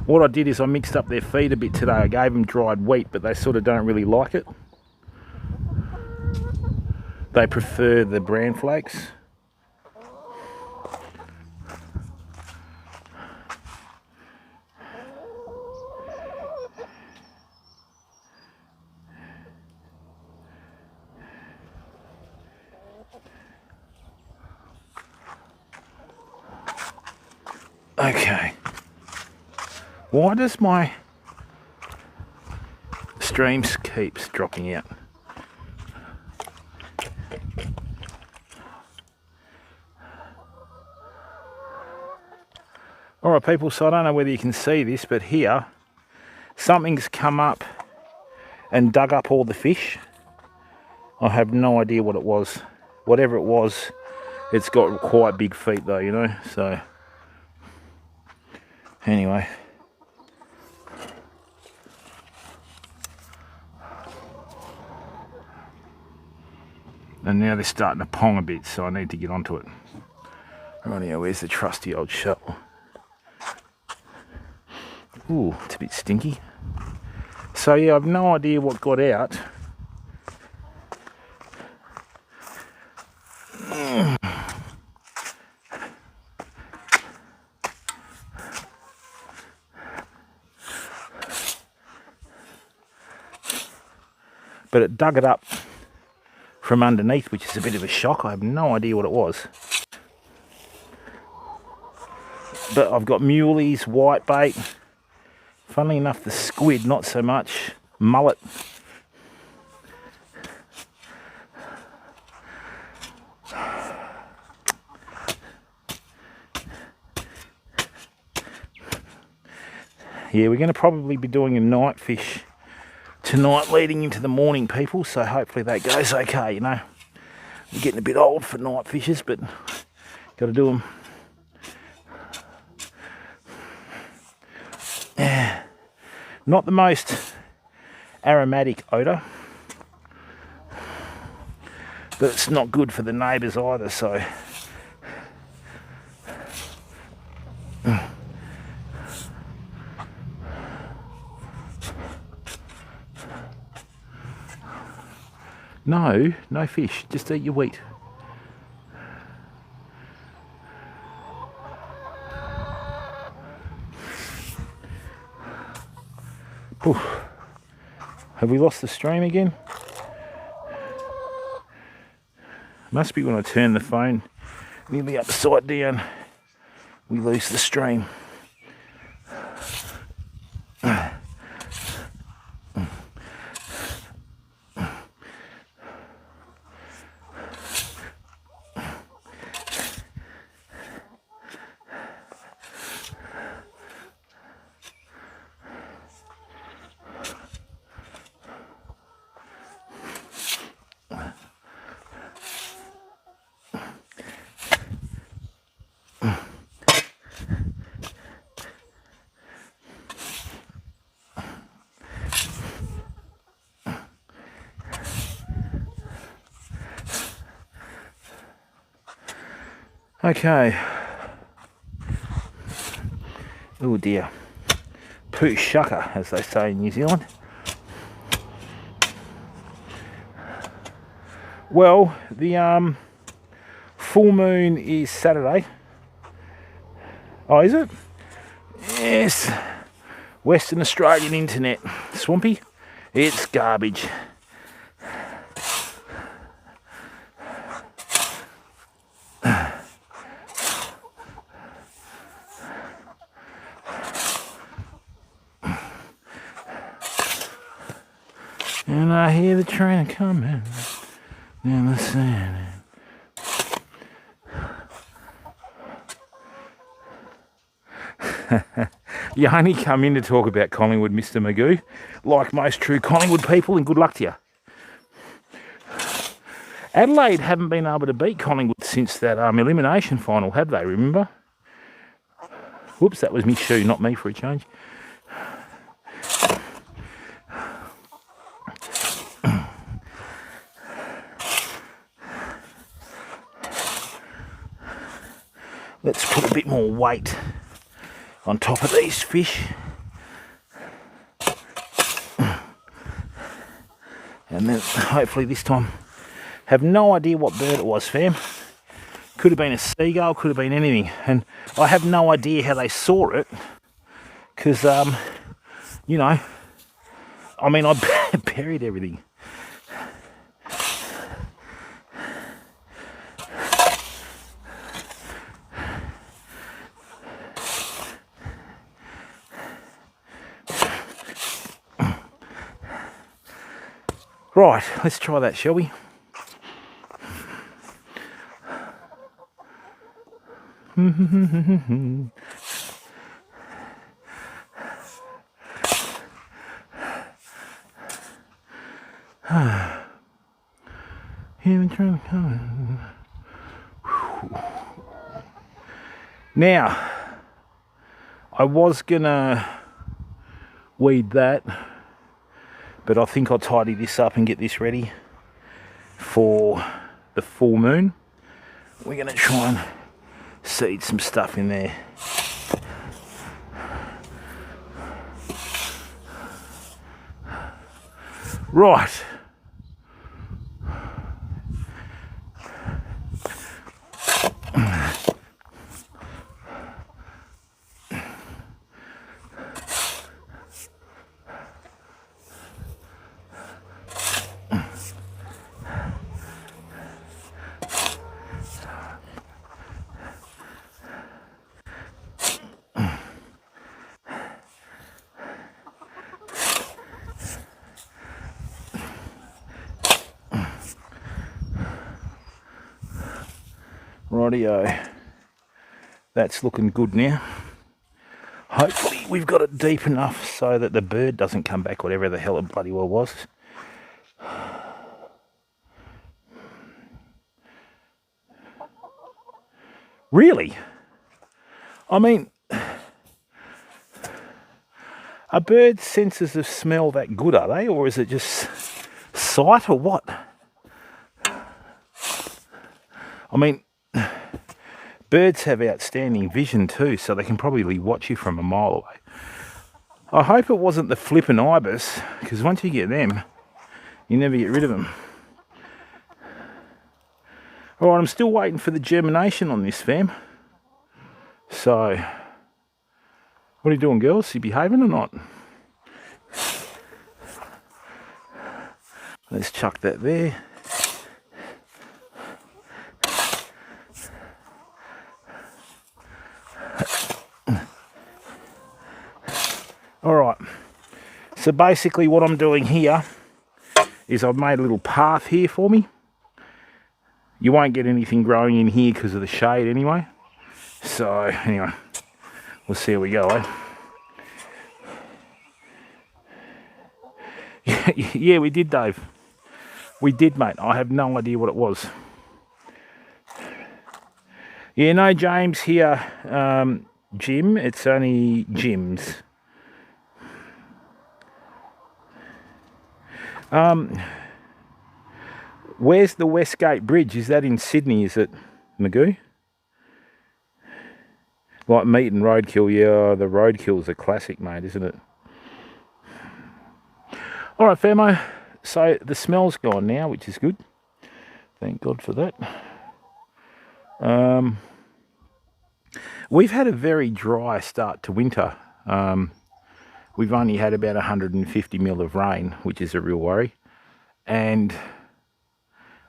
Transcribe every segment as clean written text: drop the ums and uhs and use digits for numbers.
What I did is I mixed up their feed a bit today. I gave them dried wheat, but they sort of don't really like it. They prefer the bran flakes. Okay. Why does my streams keeps dropping out? Alright people, so I don't know whether you can see this, but here something's come up and dug up all the fish. I have no idea what it was. Whatever it was, it's got quite big feet though, you know, so anyway. And now they're starting to pong a bit, so I need to get onto it. Rightio, where's the trusty old shovel? Ooh, it's a bit stinky. So yeah, I've no idea what got out. But it dug it up from underneath, which is a bit of a shock. I have no idea what it was. But I've got muleys, whitebait. Funnily enough, the squid, not so much. Mullet. Yeah, we're going to probably be doing a night fish tonight leading into the morning, people, so hopefully that goes okay, you know. We're getting a bit old for night fishes, but got to do them. Yeah. Not the most aromatic odour, but it's not good for the neighbours either, so no fish, just eat your wheat. Oof. Have we lost the stream again? Must be when I turn the phone nearly upside down, we lose the stream. Okay. Oh dear. Poo shucker, as they say in New Zealand. Well, the full moon is Saturday. Oh, is it? Yes. Western Australian internet. Swampy? It's garbage. And I hear the train coming in the sand. You only come in to talk about Collingwood, Mr. Magoo, like most true Collingwood people, and good luck to you. Adelaide haven't been able to beat Collingwood since that elimination final, have they, remember? Whoops, that was me shoe, not me for a change. Let's put a bit more weight on top of these fish. And then hopefully this time, have no idea what bird it was, fam. Could have been a seagull, could have been anything. And I have no idea how they saw it. Because, you know, I mean, I buried everything. Right, let's try that, shall we? Now, I was gonna weed that, but I think I'll tidy this up and get this ready for the full moon. We're gonna try and seed some stuff in there. Right. Rightio, that's looking good now. Hopefully we've got it deep enough so that the bird doesn't come back, whatever the hell it bloody well was. Really? I mean, are birds' senses of smell that good, are they? Or is it just sight or what? I mean, birds have outstanding vision too, so they can probably watch you from a mile away. I hope it wasn't the flippin' ibis, because once you get them, you never get rid of them. Alright, I'm still waiting for the germination on this, fam. So, what are you doing, girls? You behaving or not? Let's chuck that there. Alright, so basically what I'm doing here is I've made a little path here for me. You won't get anything growing in here because of the shade anyway. So anyway, we'll see how we go, eh? Yeah, we did, Dave. We did, mate. I have no idea what it was. Yeah, no James here, Jim. It's only Jim's. Where's the Westgate Bridge? Is that in Sydney, is it, Magoo? Like meat and roadkill, yeah, the roadkill's a classic, mate, isn't it? Alright, Famo, so the smell's gone now, which is good. Thank God for that. We've had a very dry start to winter. We've only had about 150 mil of rain, which is a real worry. And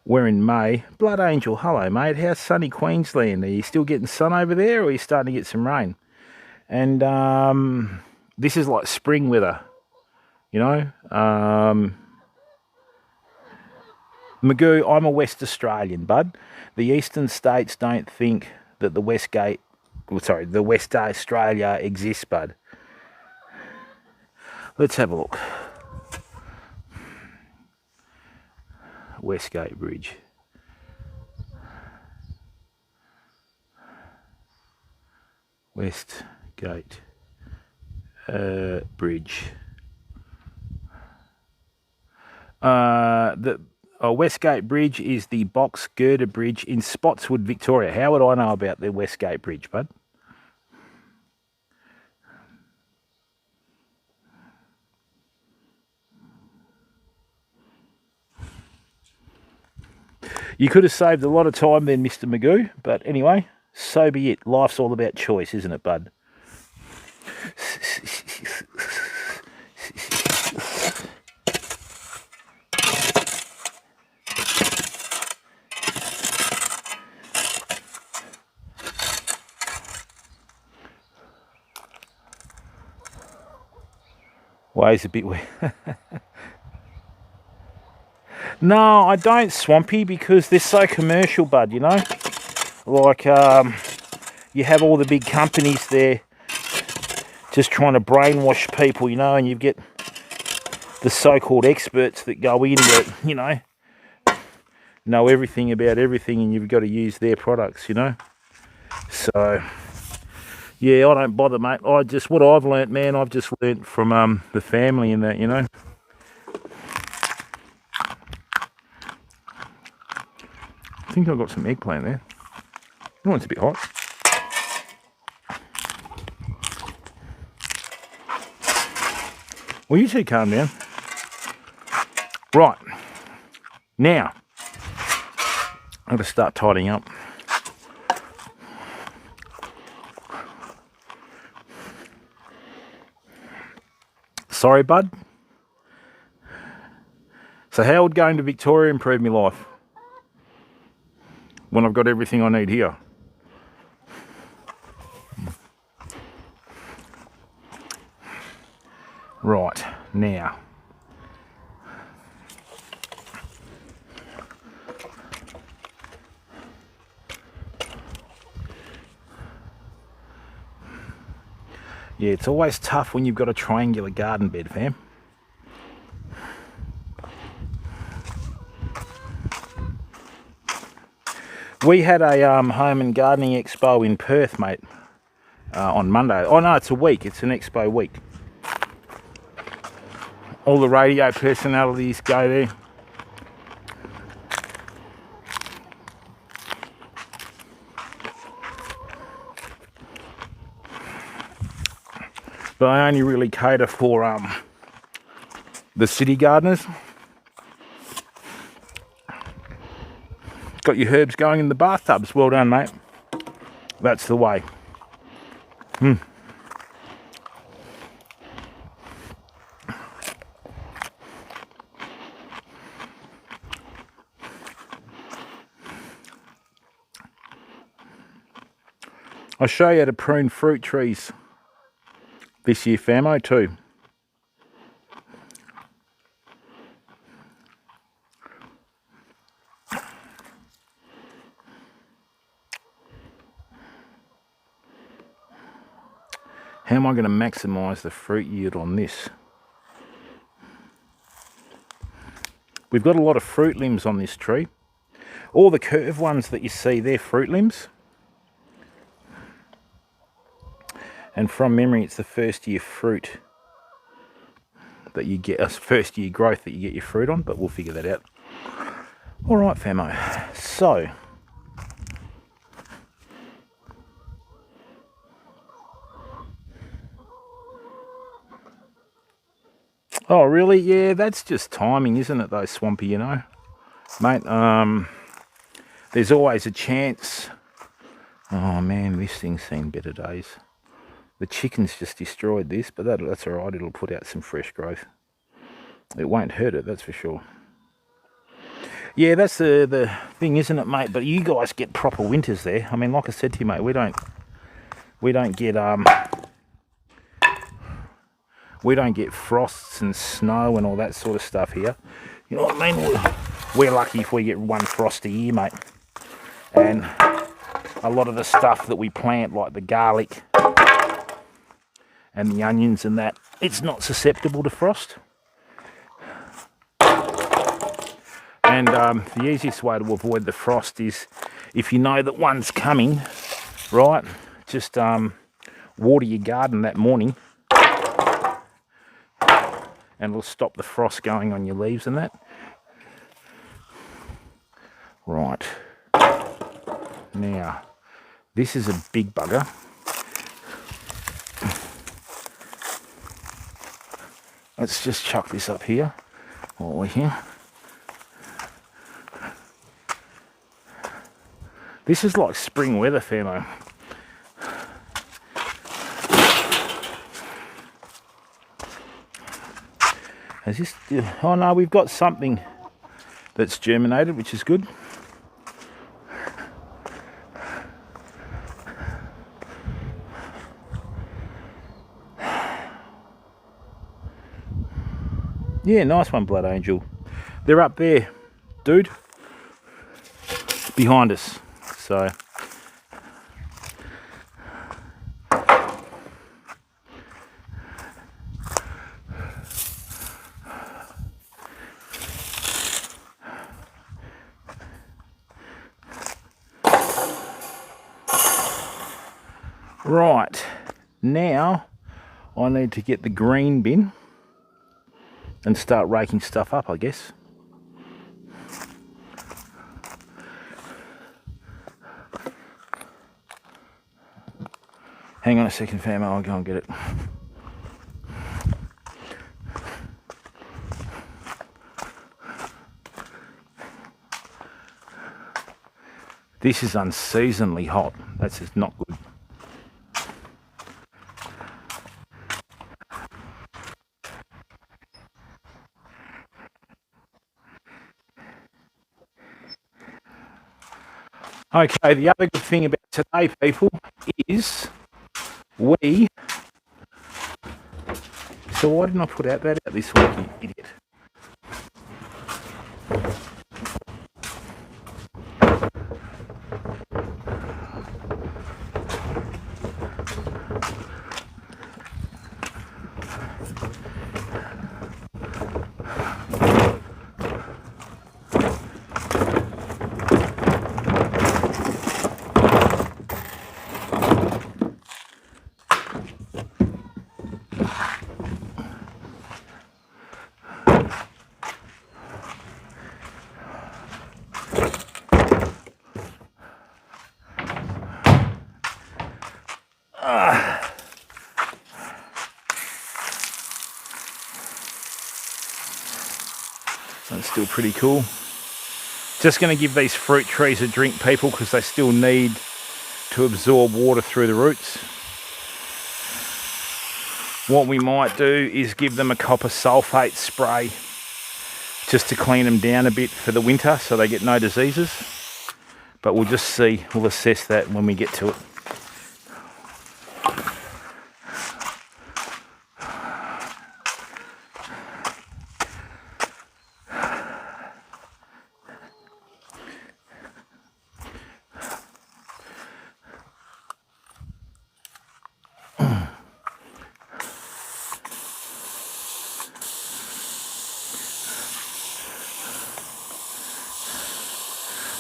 we're in May. Blood Angel, hello, mate. How's sunny Queensland? Are you still getting sun over there, or are you starting to get some rain? And this is like spring weather, you know. Magoo, I'm a West Australian, bud. The eastern states don't think that the West Australia exists, bud. Let's have a look. Westgate Bridge. Westgate Bridge. The Westgate Bridge is the box girder bridge in Spotswood, Victoria. How would I know about the Westgate Bridge, bud? You could have saved a lot of time then, Mr. Magoo, but anyway, so be it. Life's all about choice, isn't it, bud? Waves a bit wet. No, I don't, Swampy, because they're so commercial, bud, you know? Like, you have all the big companies there just trying to brainwash people, you know, and you get the so-called experts that go in that, you know everything about everything, and you've got to use their products, you know? So, yeah, I don't bother, mate. What I've learnt, man, I've just learnt from the family and that, you know? I think I've got some eggplant there. Oh, it's a bit hot. Well, you two calm down. Right. Now, I've got to start tidying up. Sorry, bud. So how would going to Victoria improve my life when I've got everything I need here? Right, now. Yeah, it's always tough when you've got a triangular garden bed, fam. We had a home and gardening expo in Perth, mate, on Monday. Oh no, it's a week. It's an expo week. All the radio personalities go there. But I only really cater for the city gardeners. Got your herbs going in the bathtubs. Well done, mate. That's the way. I'll show you how to prune fruit trees this year, famo, too. How am I going to maximise the fruit yield on this? We've got a lot of fruit limbs on this tree. All the curved ones that you see, they're fruit limbs. And from memory, it's the first year fruit that you get, first year growth that you get your fruit on, but we'll figure that out. All right, famo. So, oh really? Yeah, that's just timing, isn't it though, Swampy, you know? Mate, there's always a chance. Oh man, this thing's seen better days. The chickens just destroyed this, but that's all right. It'll put out some fresh growth. It won't hurt it, that's for sure. Yeah, that's the thing, isn't it, mate? But you guys get proper winters there. I mean, like I said to you, mate, we don't get frosts and snow and all that sort of stuff here. You know what I mean? We're lucky if we get one frost a year, mate. And a lot of the stuff that we plant, like the garlic and the onions and that, it's not susceptible to frost. And the easiest way to avoid the frost is, if you know that one's coming, right, just water your garden that morning, and it'll stop the frost going on your leaves and that. Right. Now, this is a big bugger. Let's just chuck this up here while we're here. This is like spring weather, Famo. Is this? Oh no, we've got something that's germinated, which is good. Yeah, nice one, Blood Angel. They're up there, dude, behind us. So right, now I need to get the green bin and start raking stuff up, I guess. Hang on a second, fam, I'll go and get it. This is unseasonably hot. That's just not good. Okay, the other good thing about today, people, is we... So why didn't I put that out this week, you idiot? That's still pretty cool. Just going to give these fruit trees a drink, people, because they still need to absorb water through the roots. What we might do is give them a copper sulfate spray just to clean them down a bit for the winter so they get no diseases. But we'll just see, we'll assess that when we get to it.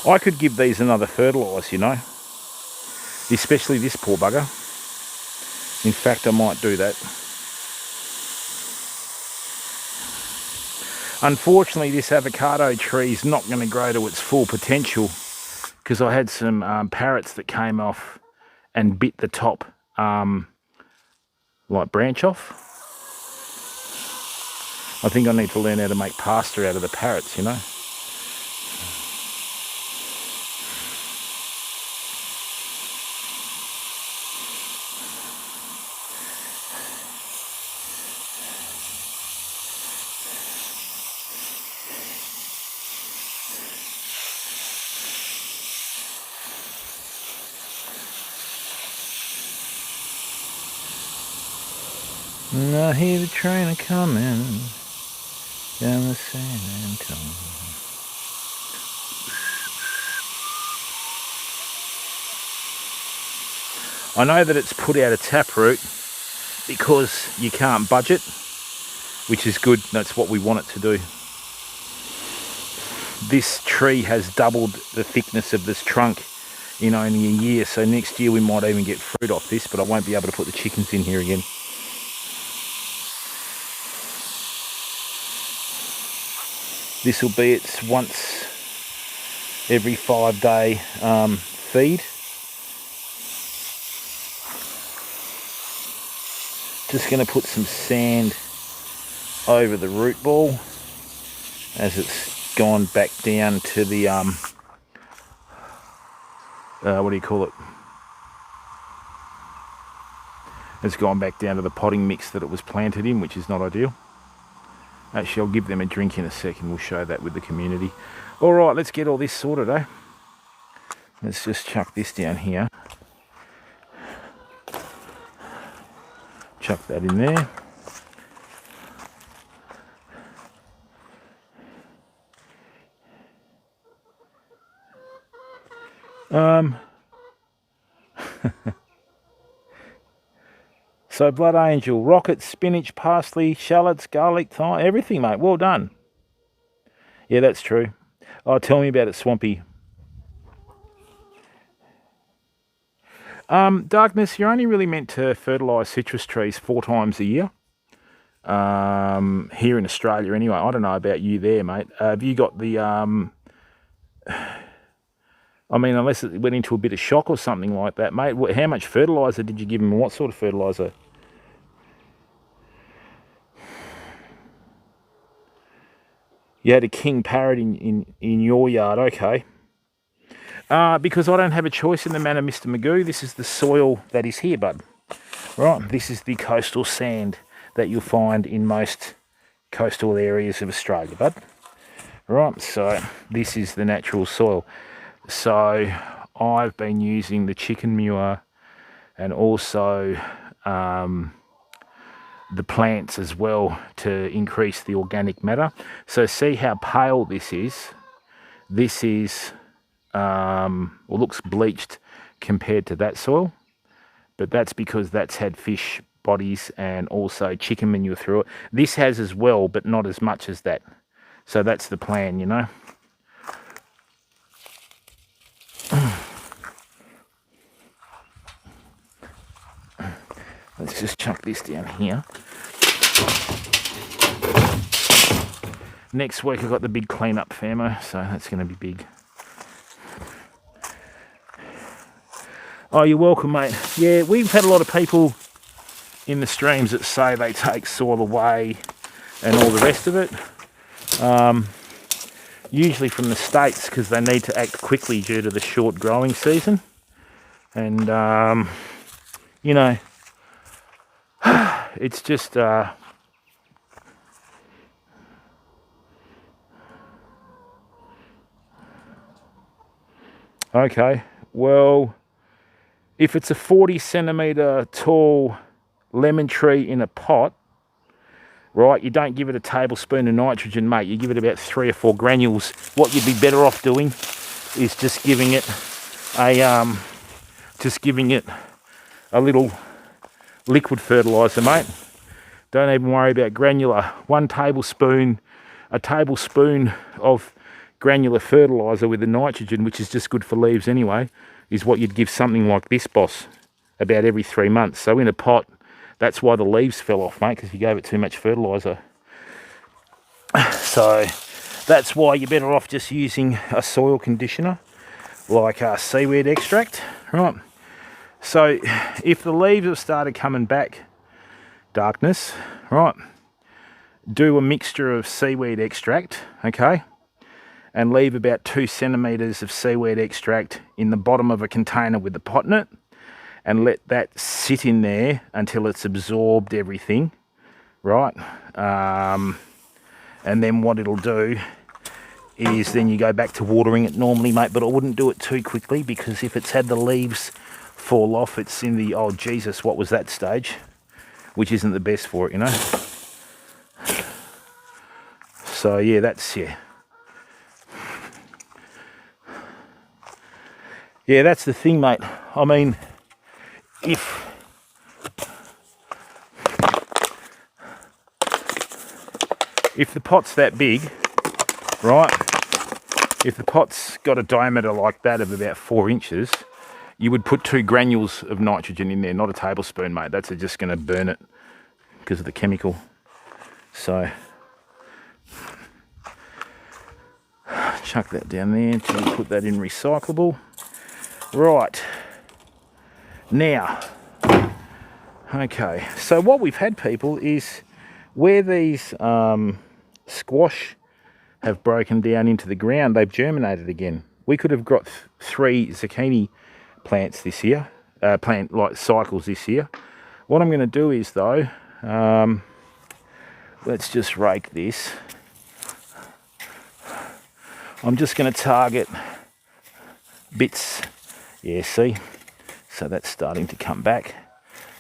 I could give these another fertilise, you know, especially this poor bugger. In fact, I might do that. Unfortunately, this avocado tree is not going to grow to its full potential because I had some parrots that came off and bit the top like branch off. I think I need to learn how to make pasta out of the parrots, you know. And I hear the train a-coming down the San Antonio. I know that it's put out a taproot because you can't budget, which is good. That's what we want it to do. This tree has doubled the thickness of this trunk in only a year, so next year we might even get fruit off this, but I won't be able to put the chickens in here again. This will be its once every 5-day feed. Just going to put some sand over the root ball as it's gone back down to the what do you call it? It's gone back down to the potting mix that it was planted in, which is not ideal. Actually, I'll give them a drink in a second. We'll show that with the community. All right, let's get all this sorted, eh? Let's just chuck this down here. Chuck that in there. So blood angel, rocket, spinach, parsley, shallots, garlic, thyme, everything, mate. Well done. Yeah, that's true. Oh, tell me about it, Swampy. Darkness, you're only really meant to fertilise citrus trees 4 times a year. Here in Australia anyway. I don't know about you there, mate. Have you got the... I mean, unless it went into a bit of shock or something like that, mate. How much fertiliser did you give him? What sort of fertiliser? You had a king parrot in your yard, okay. Because I don't have a choice in the matter, Mr. Magoo. This is the soil that is here, bud. Right, this is the coastal sand that you'll find in most coastal areas of Australia, bud. Right, so this is the natural soil. So I've been using the chicken manure and also the plants as well to increase the organic matter. So see how pale this is? This is, well, looks bleached compared to that soil, but that's because that's had fish bodies and also chicken manure through it. This has as well, but not as much as that. So that's the plan, you know. Let's just chuck this down here. Next week I've got the big clean-up, Famo, so that's going to be big. Oh, you're welcome, mate. Yeah, we've had a lot of people in the streams that say they take soil away and all the rest of it. Usually from the States, because they need to act quickly due to the short growing season. And, you know, it's just... Okay, well, if it's a 40 centimetre tall lemon tree in a pot, right, you don't give it a tablespoon of nitrogen, mate. You give it about 3 or 4 granules. What you'd be better off doing is just giving it a little liquid fertiliser, mate. Don't even worry about granular. A tablespoon of granular fertiliser with the nitrogen, which is just good for leaves anyway, is what you'd give something like this, boss, about every 3 months. So in a pot, that's why the leaves fell off, mate, because you gave it too much fertiliser. So that's why you're better off just using a soil conditioner like seaweed extract, right? So if the leaves have started coming back, Darkness, right, do a mixture of seaweed extract, okay, and leave about 2 centimetres of seaweed extract in the bottom of a container with the pot in it, and let that sit in there until it's absorbed everything, right? And then what it'll do is then you go back to watering it normally, mate, but I wouldn't do it too quickly, because if it's had the leaves fall off, it's in the, oh Jesus, what was that stage, which isn't the best for it, you know. So yeah, that's, yeah, that's the thing, mate. I mean, if the pot's that big, right, if the pot's got a diameter like that of about 4 inches, you would put 2 granules of nitrogen in there, not a tablespoon, mate. That's just going to burn it because of the chemical. So chuck that down there until you put that in recyclable. Right, now, okay, so what we've had, people, is where these squash have broken down into the ground, they've germinated again. We could have got 3 zucchini plants this year, plant like cycles this year. What I'm going to do is though, let's just rake this. I'm just going to target bits. Yeah, see? So that's starting to come back.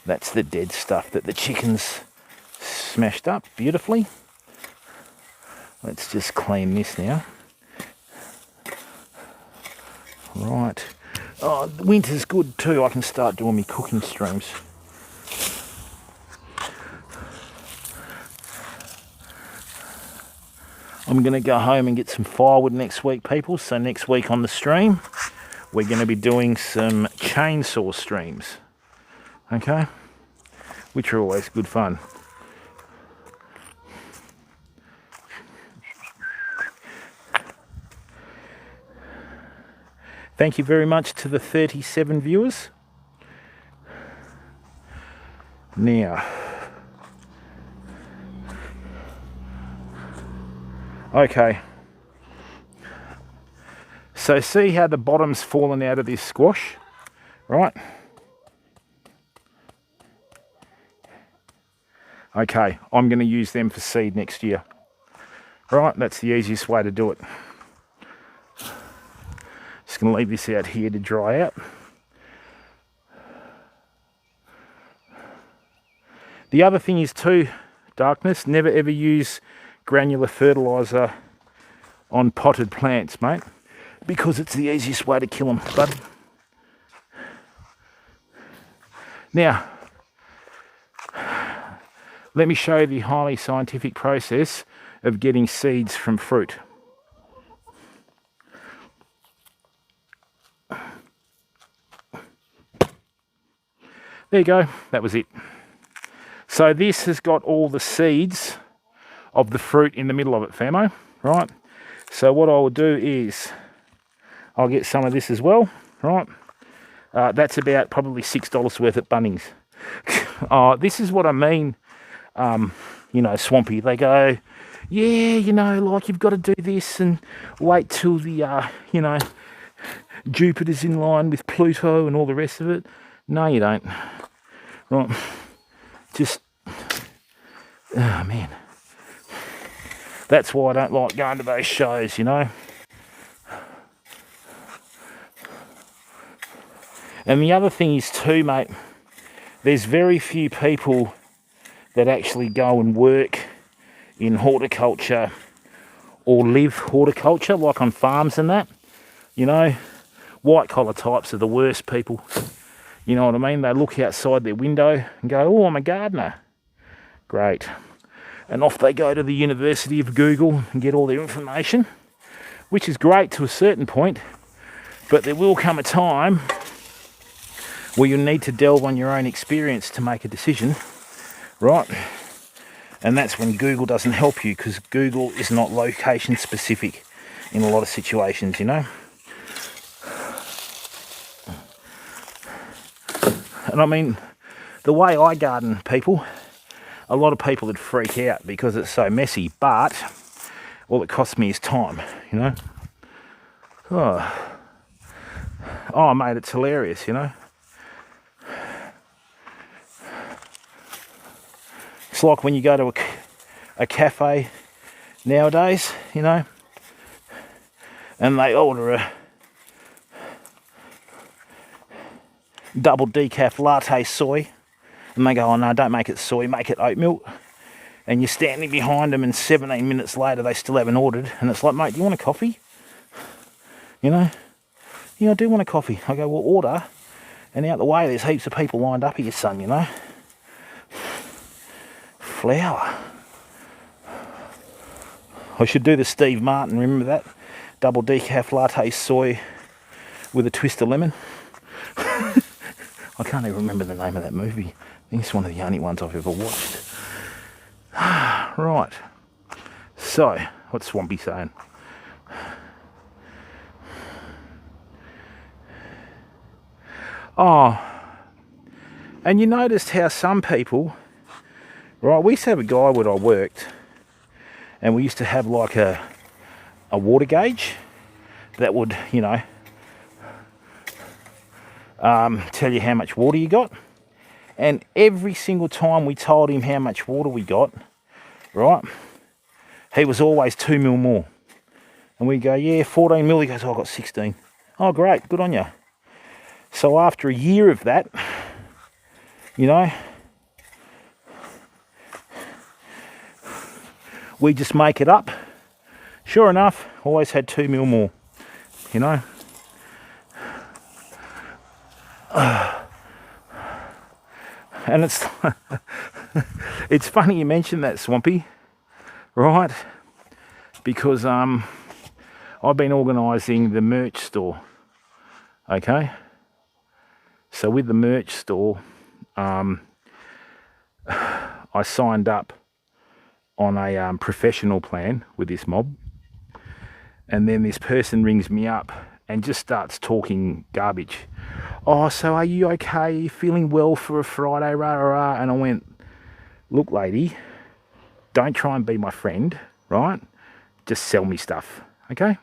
That's the dead stuff that the chickens smashed up beautifully. Let's just clean this now. Right. Oh, the winter's good too. I can start doing my cooking streams. I'm going to go home and get some firewood next week, people. So next week on the stream, we're going to be doing some chainsaw streams. Okay? Which are always good fun. Thank you very much to the 37 viewers. Now, okay, so see how the bottom's fallen out of this squash, right? Okay, I'm going to use them for seed next year. Right, that's the easiest way to do it. Just going to leave this out here to dry out. The other thing is too, darkness, never ever use granular fertiliser on potted plants, mate, because it's the easiest way to kill them, bud. Now, let me show you the highly scientific process of getting seeds from fruit. There you go, that was it. So this has got all the seeds of the fruit in the middle of it, famo, right? So what I will do is, I'll get some of this as well, right? That's about probably $6 worth at Bunnings. This is what I mean, you know, Swampy. They go, yeah, you know, like you've got to do this and wait till the, you know, Jupiter's in line with Pluto and all the rest of it. No, you don't. Right. Just, oh man. That's why I don't like going to those shows, you know. And the other thing is too, mate, there's very few people that actually go and work in horticulture or live horticulture, like on farms and that. You know, white collar types are the worst people. You know what I mean? They look outside their window and go, oh, I'm a gardener. Great. And off they go to the University of Google and get all their information, which is great to a certain point, but there will come a time where you need to delve on your own experience to make a decision, right? And that's when Google doesn't help you, because Google is not location specific in a lot of situations, you know? And I mean, the way I garden, people, a lot of people would freak out because it's so messy, but all it costs me is time, you know? Oh mate, it's hilarious, you know? It's like when you go to a cafe nowadays, you know, and they order a double decaf latte soy, and they go, oh no, don't make it soy, make it oat milk. And you're standing behind them and 17 minutes later they still haven't ordered, and it's like, mate, do you want a coffee? You know, yeah, I do want a coffee. I go, well, order, and out the way there's heaps of people lined up here, son, you know. Flour. I should do the Steve Martin, remember that? Double decaf latte soy with a twist of lemon. I can't even remember the name of that movie. I think it's one of the only ones I've ever watched. Right. So, what's Swampy saying? Oh, and you noticed how some people, right, we used to have a guy where I worked, and we used to have like a water gauge that would, you know, tell you how much water you got. And every single time we told him how much water we got, right, he was always 2 mil more. And we go, yeah, 14 mil. He goes, oh, I got 16. Oh, great, good on you. So after a year of that, you know, we just make it up. Sure enough, always had 2 mil more, you know. And it's it's funny you mentioned that, Swampy, right? Because I've been organising the merch store, okay? So with the merch store, I signed up on a professional plan with this mob, and then this person rings me up and just starts talking garbage. Oh, so are you okay? Are you feeling well for a Friday? Rah, rah, rah. And I went, look, lady, don't try and be my friend, right? Just sell me stuff, okay?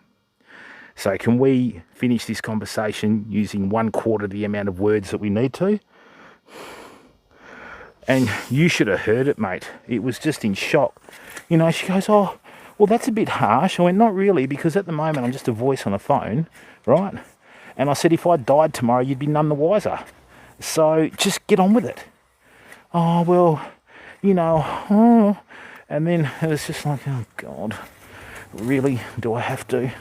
So can we finish this conversation using 1/4 the amount of words that we need to? And you should have heard it, mate. It was just in shock. You know, she goes, oh, well, that's a bit harsh. I went, not really, because at the moment I'm just a voice on a phone, right? And I said, if I died tomorrow, you'd be none the wiser. So just get on with it. Oh, well, you know, oh. And then it was just like, oh, God, really? Do I have to?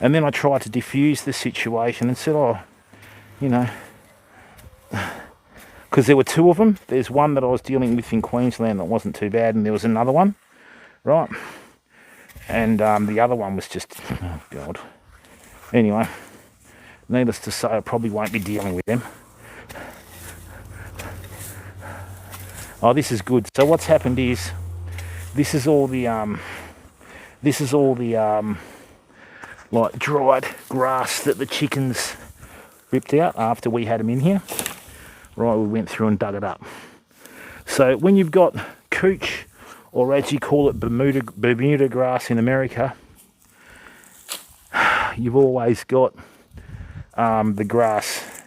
And then I tried to diffuse the situation and said, oh, you know, because there were two of them. There's one that I was dealing with in Queensland that wasn't too bad, and there was another one, right? And the other one was just, oh, God. Anyway, needless to say, I probably won't be dealing with them. Oh, this is good. So what's happened is, this is all the like dried grass that the chickens ripped out after we had them in here. Right, we went through and dug it up. So when you've got cooch, or as you call it, Bermuda grass in America, you've always got the grass.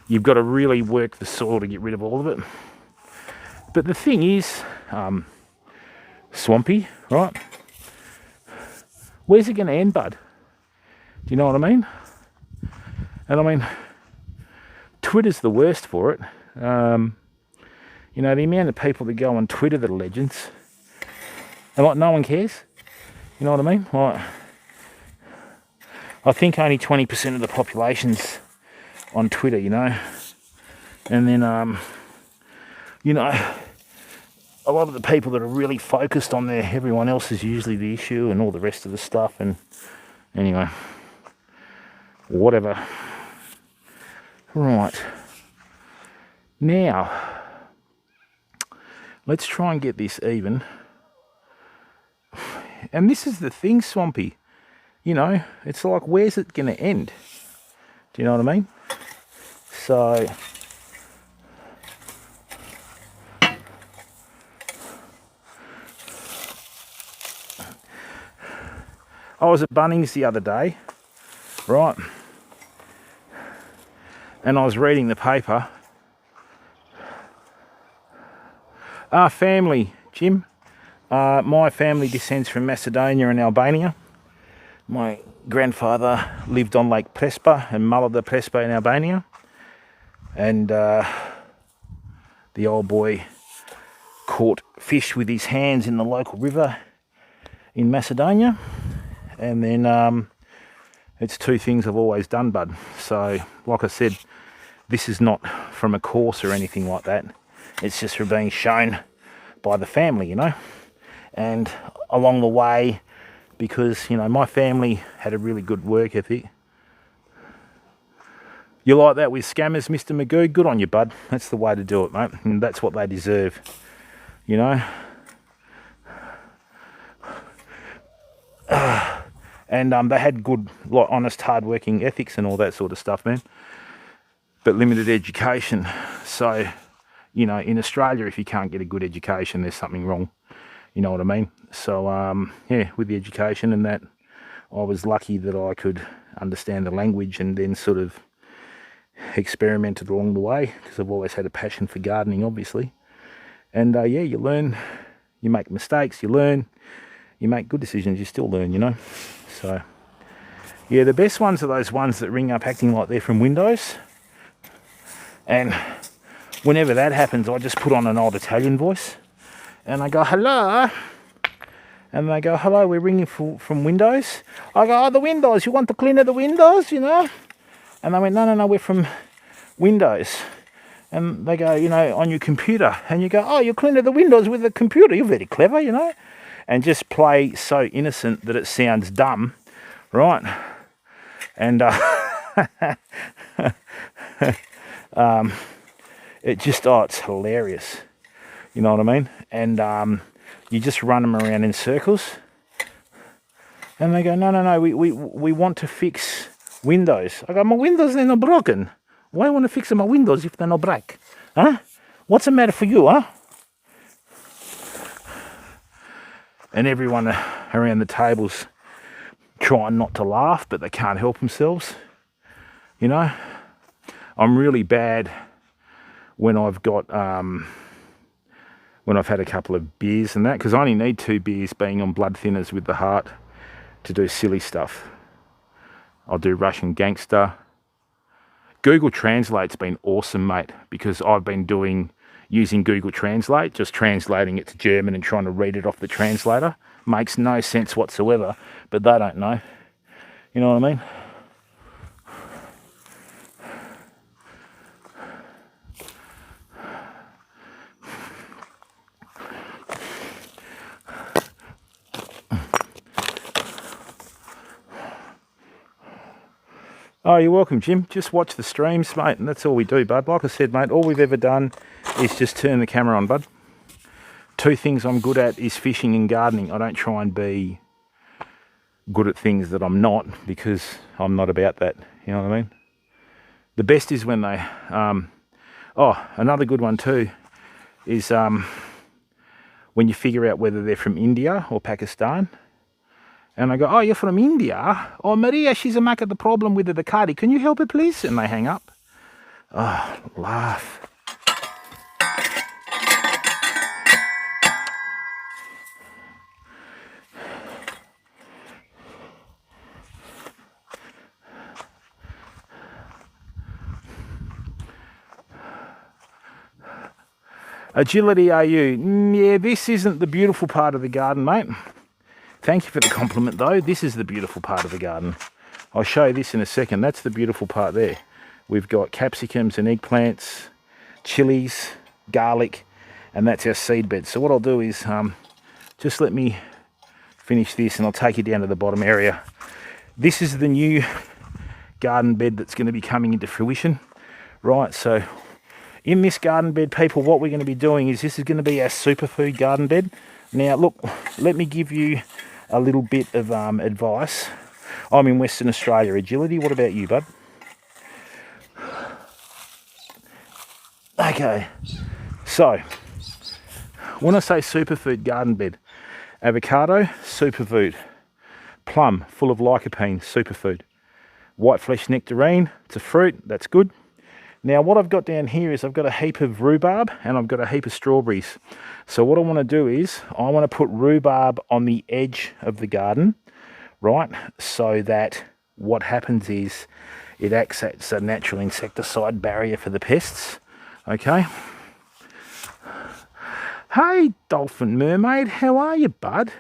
You've got to really work the soil to get rid of all of it. But the thing is, Swampy, right? Where's it going to end, bud? Do you know what I mean? And I mean, Twitter's the worst for it. You know, the amount of people that go on Twitter that are legends, and like no one cares. You know what I mean? Like, I think only 20% of the population's on Twitter, you know. And then, you know, a lot of the people that are really focused on there, everyone else is usually the issue and all the rest of the stuff. And anyway, whatever. Right. Now, let's try and get this even. And this is the thing, Swampy. You know, it's like, where's it going to end? Do you know what I mean? So, I was at Bunnings the other day, right? And I was reading the paper. Our family, Jim, my family descends from Macedonia and Albania. My grandfather lived on Lake Prespa and Mulla Prespa in Albania. And the old boy caught fish with his hands in the local river in Macedonia. And then it's two things I've always done, bud. So, like I said, this is not from a course or anything like that. It's just for being shown by the family, you know. And along the way, because, you know, my family had a really good work ethic. You like that with scammers, Mr. Magoo? Good on you, bud. That's the way to do it, mate. And that's what they deserve, you know. And they had good, like, honest, hard-working ethics and all that sort of stuff, man. But limited education. So, you know, in Australia, if you can't get a good education, there's something wrong. You know what I mean? So, yeah, with the education and that, I was lucky that I could understand the language and then sort of experimented along the way because I've always had a passion for gardening, obviously. And yeah, you learn, you make mistakes, you learn, you make good decisions, you still learn, you know. So yeah, the best ones are those ones that ring up acting like they're from Windows. And whenever that happens, I just put on an old Italian voice and I go, hello. And they go, hello, we're ringing from Windows. I go, oh, the windows, you want to clean the windows, you know? And they went, no, we're from Windows. And they go, you know, on your computer. And you go, oh, you're cleaning the windows with the computer. You're very clever, you know? And just play so innocent that it sounds dumb, right? And it just, oh, it's hilarious. You know what I mean? And you just run them around in circles. And they go, no, we want to fix windows. I go, my windows, they're not broken. Why want to fix my windows if they're not break? Huh? What's the matter for you, huh? And everyone around the tables trying not to laugh, but they can't help themselves. You know? I'm really bad when I've got, when I've had a couple of beers and that, because I only need 2 beers being on blood thinners with the heart to do silly stuff. I'll do Russian Gangster. Google Translate's been awesome, mate, because I've been using Google Translate, just translating it to German and trying to read it off the translator. Makes no sense whatsoever, but they don't know. You know what I mean? Oh, you're welcome, Jim. Just watch the streams, mate, and that's all we do, bud. Like I said, mate, all we've ever done is just turn the camera on, bud. 2 things I'm good at is fishing and gardening. I don't try and be good at things that I'm not, because I'm not about that. You know what I mean? The best is when they... oh, another good one too is when you figure out whether they're from India or Pakistan. And I go, oh, you're from India? Oh, Maria, she's a mac at the problem with the Ducati. Can you help her, please? And they hang up. Oh, laugh. Agility AU. Yeah, this isn't the beautiful part of the garden, mate. Thank you for the compliment, though. This is the beautiful part of the garden. I'll show you this in a second. That's the beautiful part there. We've got capsicums and eggplants, chilies, garlic, and that's our seed bed. So what I'll do is just let me finish this and I'll take you down to the bottom area. This is the new garden bed that's going to be coming into fruition. Right, so in this garden bed, people, what we're going to be doing is this is going to be our superfood garden bed. Now, look, let me give you a little bit of advice. I'm in Western Australia. Agility, what about you, bud? Okay, so when I say superfood garden bed, avocado, superfood. Plum, full of lycopene, superfood. White flesh nectarine, it's a fruit, that's good. Now what I've got down here is I've got a heap of rhubarb and I've got a heap of strawberries. So what I want to do is I want to put rhubarb on the edge of the garden, right? So that what happens is it acts as a natural insecticide barrier for the pests, okay? Hey, Dolphin Mermaid, how are you, bud?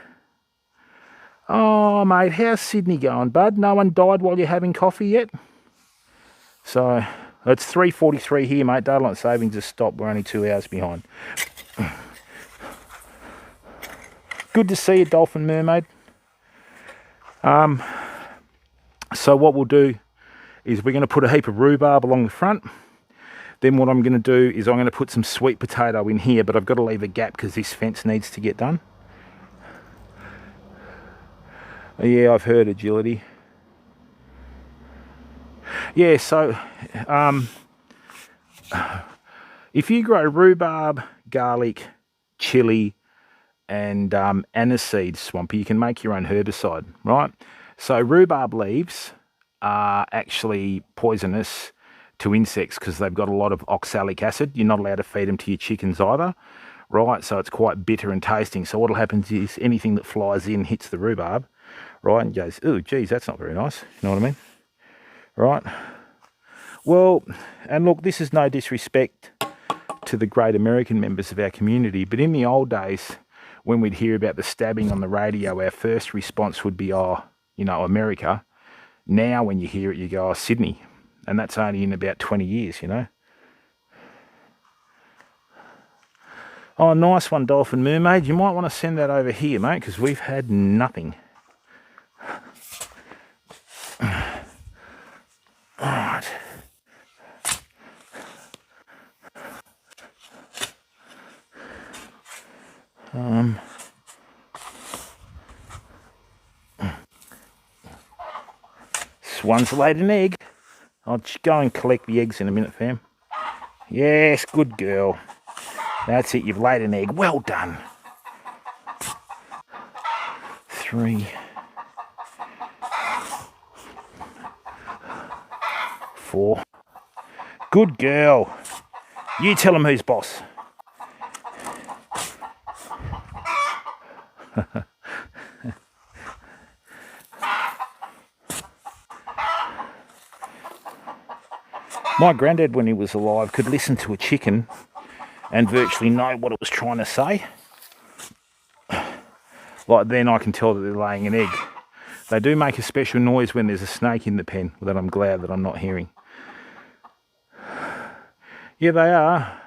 Oh, mate, how's Sydney going, bud? No one died while you're having coffee yet? So... it's 3:43 here, mate. Daylight savings has stopped. We're only 2 hours behind. Good to see you, Dolphin Mermaid. So what we'll do is we're going to put a heap of rhubarb along the front. Then what I'm going to do is I'm going to put some sweet potato in here, but I've got to leave a gap because this fence needs to get done. Yeah, I've heard Agility. Yeah, so if you grow rhubarb, garlic, chili, and aniseed, Swampy, you can make your own herbicide, right? So rhubarb leaves are actually poisonous to insects because they've got a lot of oxalic acid. You're not allowed to feed them to your chickens either, right? So it's quite bitter and tasting. So what happens is anything that flies in hits the rhubarb, right, and goes, oh, geez, that's not very nice. You know what I mean? Right? Well, and look, this is no disrespect to the great American members of our community, but in the old days, when we'd hear about the stabbing on the radio, our first response would be, oh, you know, America. Now when you hear it, you go, oh, Sydney. And that's only in about 20 years, you know. Oh, nice one, Dolphin Mermaid. You might want to send that over here, mate, because we've had nothing. Alright. Swan's laid an egg. I'll just go and collect the eggs in a minute, fam. Yes, good girl. That's it, you've laid an egg. Well done. 3, 4. Good girl. You tell them who's boss. My granddad, when he was alive, could listen to a chicken and virtually know what it was trying to say. Like then I can tell that they're laying an egg. They do make a special noise when there's a snake in the pen that I'm glad that I'm not hearing. Yeah, they are.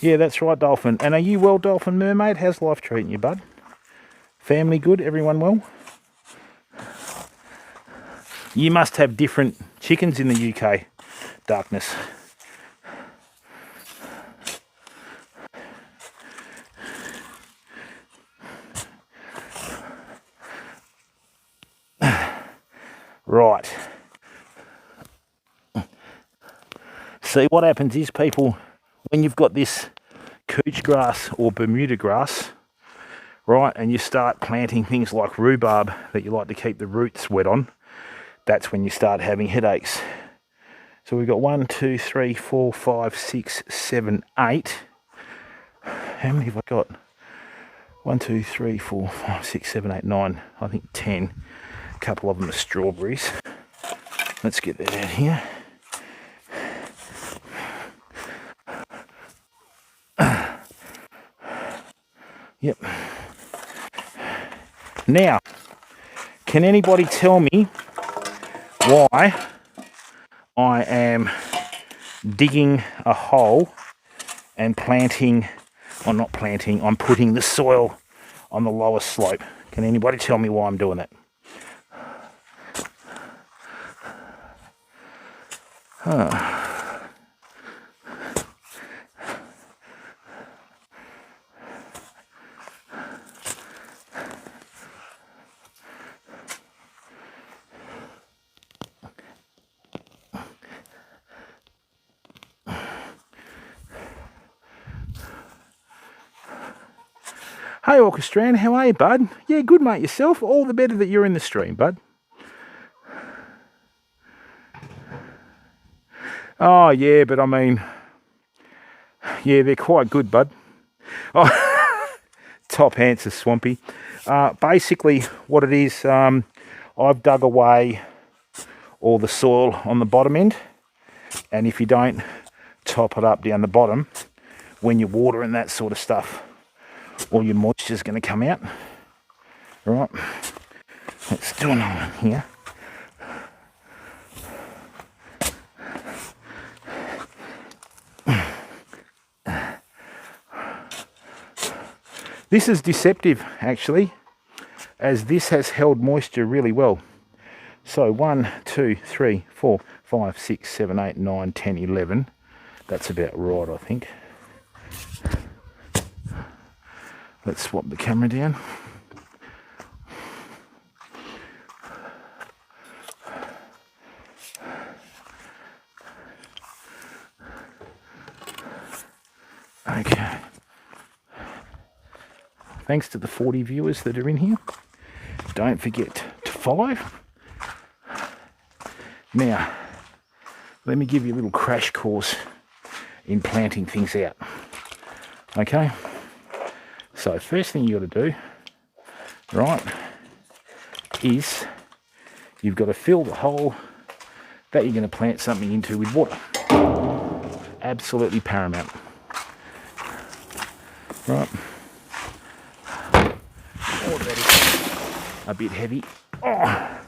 Yeah, that's right, Dolphin. And are you well, Dolphin Mermaid? How's life treating you, bud? Family good? Everyone well? You must have different chickens in the UK, Darkness. Right. See, what happens is, people, when you've got this couch grass or Bermuda grass, right, and you start planting things like rhubarb that you like to keep the roots wet on, that's when you start having headaches. So we've got 1, 2, 3, 4, 5, 6, 7, 8. How many have I got? 1, 2, 3, 4, 5, 6, 7, 8, 9. I think 10. A couple of them are strawberries. Let's get that out here. Yep. Now, can anybody tell me why I am digging a hole and planting, or not planting, I'm putting the soil on the lower slope? Can anybody tell me why I'm doing it? Hey Orchestran, how are you, bud? Yeah, good mate, yourself? All the better that you're in the stream, bud. Oh yeah, but I mean, yeah, they're quite good, bud. Oh, top answer, Swampy. Basically what it is, I've dug away all the soil on the bottom end, and if you don't top it up down the bottom, when you water and that sort of stuff, all your moisture is going to come out. Right, let's do another one here. This is deceptive actually, as this has held moisture really well. So 1, 2, 3, 4, 5, 6, 7, 8, 9, 10, 11. That's about right, I think. Let's swap the camera down. Okay. Thanks to the 40 viewers that are in here. don't forget to follow. Now, let me give you a little crash course in planting things out. Okay, so first thing you got to do, right, is you've got to fill the hole that you're going to plant something into with water. Absolutely paramount. Right. Oh, that is a bit heavy. Oh.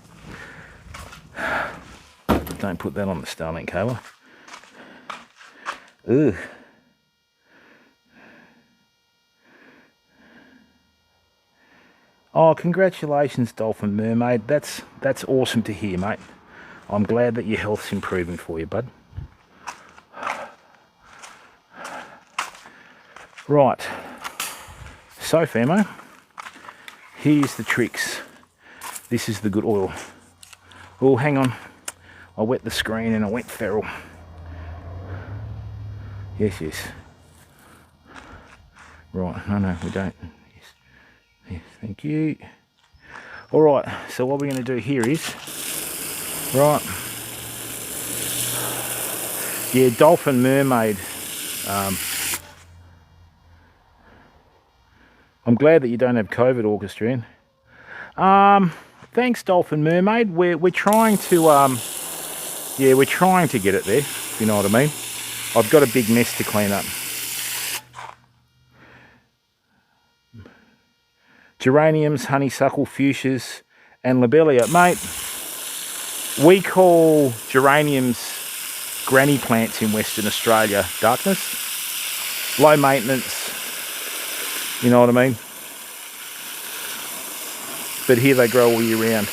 Don't put that on the Starlink, Kayla. Ugh. Oh, congratulations, Dolphin Mermaid. That's awesome to hear, mate. I'm glad that your health's improving for you, bud. Right. So, famo, here's the tricks. This is the good oil. Oh, hang on. I wet the screen and I went feral. Yes, yes. Right, no, we don't. Yes, thank you. All right, so what we're going to do here is, right, yeah, Dolphin Mermaid. I'm glad that you don't have COVID, Orchestrian. Thanks, Dolphin Mermaid. We're trying to, yeah, we're trying to get it there, if you know what I mean. I've got a big mess to clean up. Geraniums, honeysuckle, fuchsias, and lobelia. Mate, we call geraniums granny plants in Western Australia. Darkness, low maintenance, you know what I mean? But here they grow all year round.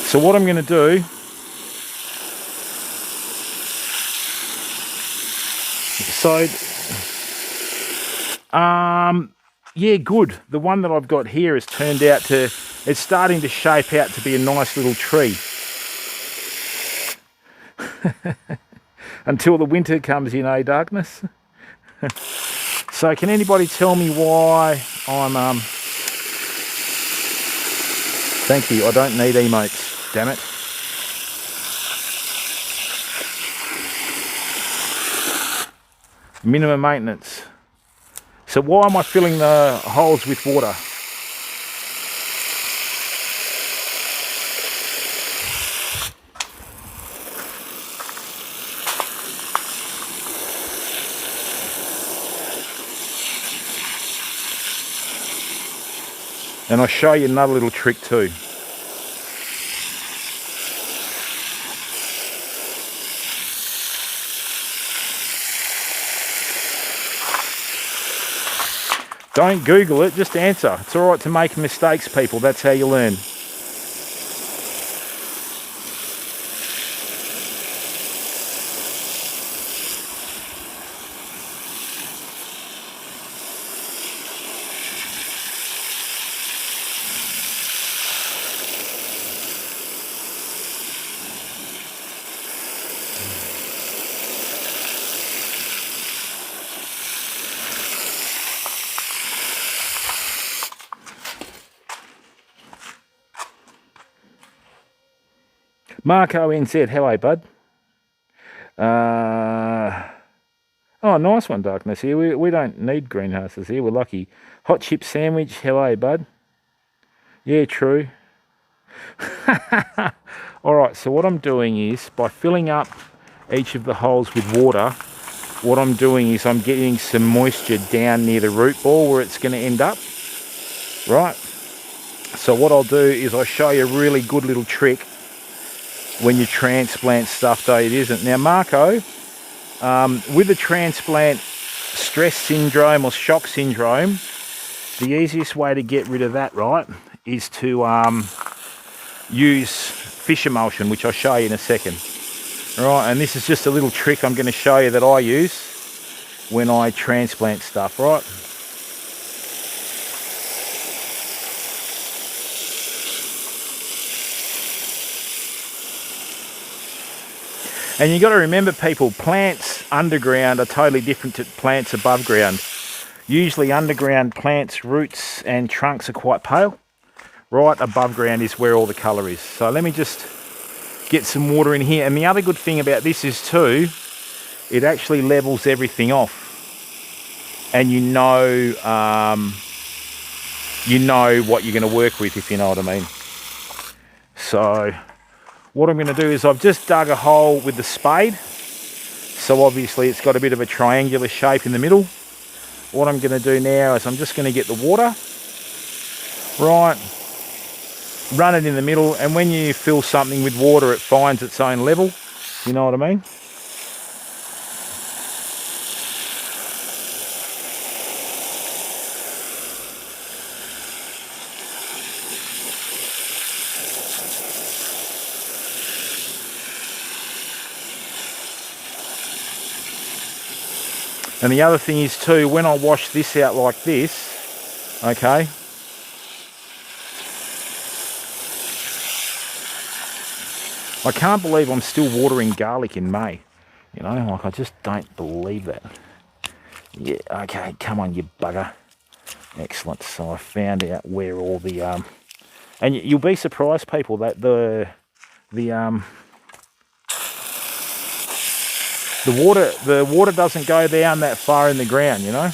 So what I'm going to do, yeah, good. The one that I've got here has turned out to, it's starting to shape out to be a nice little tree. Until the winter comes in, eh, Darkness? So can anybody tell me why I'm, thank you, I don't need emotes, damn it. Minimum maintenance. So why am I filling the holes with water? And I'll show you another little trick too. Don't Google it, just answer. It's all right to make mistakes, people. That's how you learn. Marco NZ, hello, bud. Oh, nice one, Darkness here. We don't need greenhouses here. We're lucky. Hot chip sandwich, hello, bud. Yeah, true. All right, so what I'm doing is, by filling up each of the holes with water, what I'm doing is I'm getting some moisture down near the root ball where it's going to end up, right? So what I'll do is I'll show you a really good little trick when you transplant stuff that it isn't. Now, Marco, with the transplant stress syndrome or shock syndrome, the easiest way to get rid of that, right, is to use fish emulsion, which I'll show you in a second. All right, and this is just a little trick I'm going to show you that I use when I transplant stuff, right? And you got to remember, people, plants underground are totally different to plants above ground. Usually underground plants, roots and trunks are quite pale. Right above ground is where all the colour is. So let me just get some water in here. And the other good thing about this is too, it actually levels everything off. And you know what you're going to work with, if you know what I mean. So what I'm going to do is I've just dug a hole with the spade. So obviously it's got a bit of a triangular shape in the middle. What I'm going to do now is I'm just going to get the water, right, run it in the middle, and when you fill something with water it finds its own level, you know what I mean? And the other thing is too, when I wash this out like this, okay, I can't believe I'm still watering garlic in May. You know, like I just don't believe that. Yeah, okay, come on you bugger. Excellent. So I found out where all the and you'll be surprised, people, that the water doesn't go down that far in the ground, you know.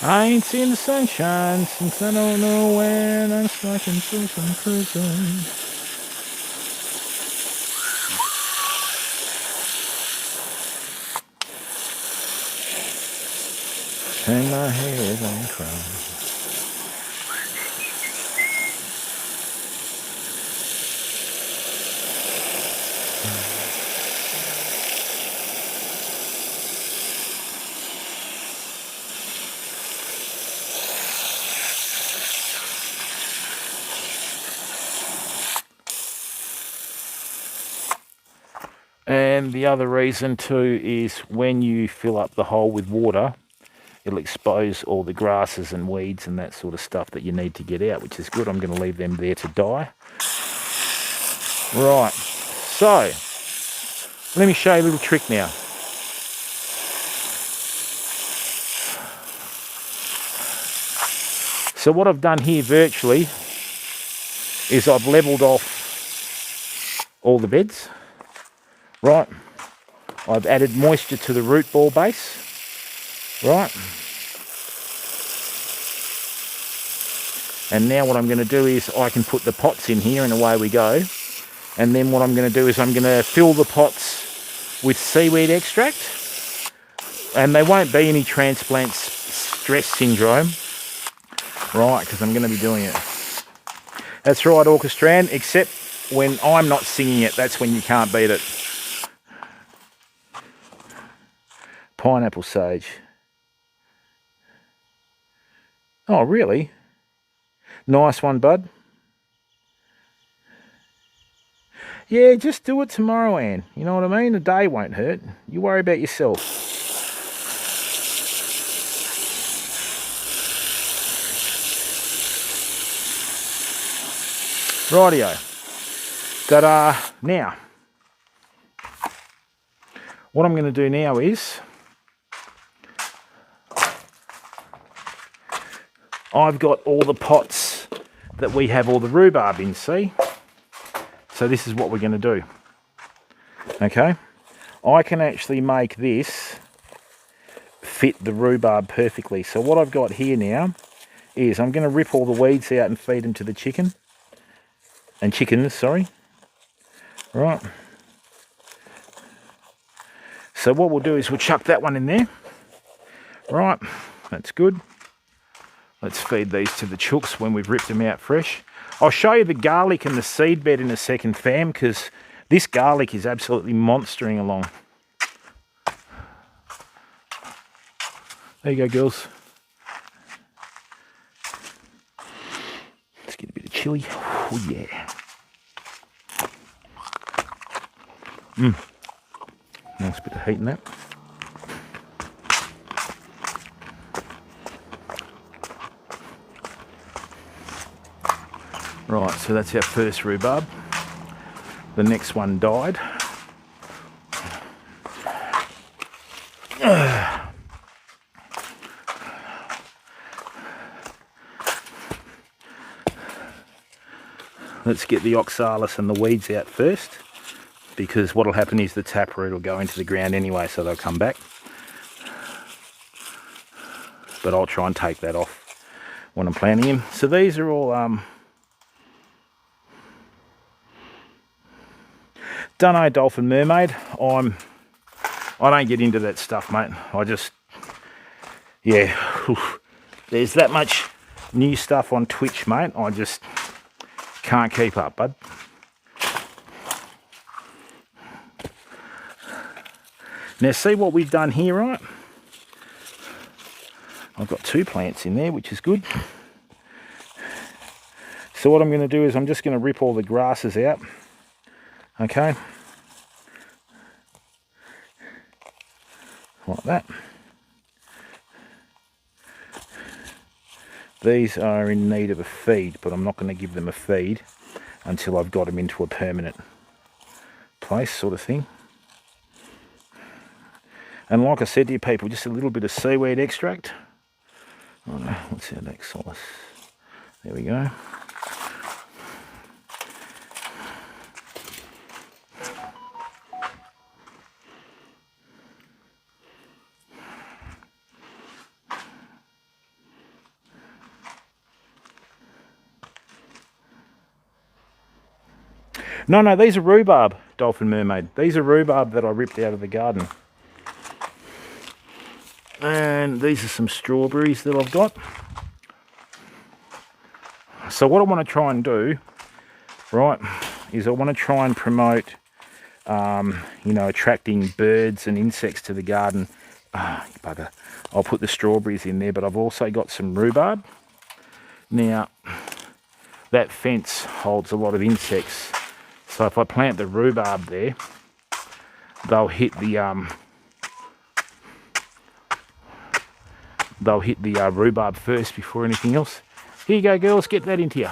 I ain't seen the sunshine since I don't know when. I'm stuck in prison, prison. And my hair is on crown. And the other reason too is when you fill up the hole with water, it'll expose all the grasses and weeds and that sort of stuff that you need to get out, which is good. I'm going to leave them there to die. Right, so let me show you a little trick now. So what I've done here virtually is I've levelled off all the beds, right? I've added moisture to the root ball base, right? And now what I'm going to do is I can put the pots in here and away we go. And then what I'm going to do is I'm going to fill the pots with seaweed extract. And there won't be any transplant stress syndrome, right, because I'm going to be doing it. That's right, Orchestran, except when I'm not singing it, that's when you can't beat it. Pineapple sage. Oh, really? Nice one, bud. Yeah, just do it tomorrow, Anne. You know what I mean? A day won't hurt. You worry about yourself. Rightio. Ta-da. Now, what I'm going to do now is I've got all the pots that we have all the rhubarb in, see? So this is what we're going to do. Okay? I can actually make this fit the rhubarb perfectly. So what I've got here now is I'm going to rip all the weeds out and feed them to the chickens, sorry. Right. So what we'll do is we'll chuck that one in there. Right, that's good. Let's feed these to the chooks when we've ripped them out fresh. I'll show you the garlic and the seed bed in a second, fam, because this garlic is absolutely monstering along. There you go, girls. Let's get a bit of chilli. Oh, yeah. Nice bit of heat in that. Right, so that's our first rhubarb. The next one died. Let's get the oxalis and the weeds out first, because what will happen is the taproot will go into the ground anyway, so they'll come back. But I'll try and take that off when I'm planting them. So these are all Dunno Dolphin Mermaid. I don't get into that stuff, mate. I just, yeah, there's that much new stuff on Twitch, mate. I just can't keep up, bud. Now see what we've done here, right? I've got 2 plants in there, which is good. So what I'm going to do is I'm just going to rip all the grasses out. Okay. Like that. These are in need of a feed, but I'm not going to give them a feed until I've got them into a permanent place, sort of thing. And like I said to you people, just a little bit of seaweed extract. Oh no, what's our next solace? There we go. No, these are rhubarb, Dolphin Mermaid. These are rhubarb that I ripped out of the garden. And these are some strawberries that I've got. So what I want to try and do, right, is I want to try and promote, you know, attracting birds and insects to the garden. Bugger. I'll put the strawberries in there, but I've also got some rhubarb. Now, that fence holds a lot of insects. So if I plant the rhubarb there, they'll hit the rhubarb first before anything else. Here you go, girls, get that into you.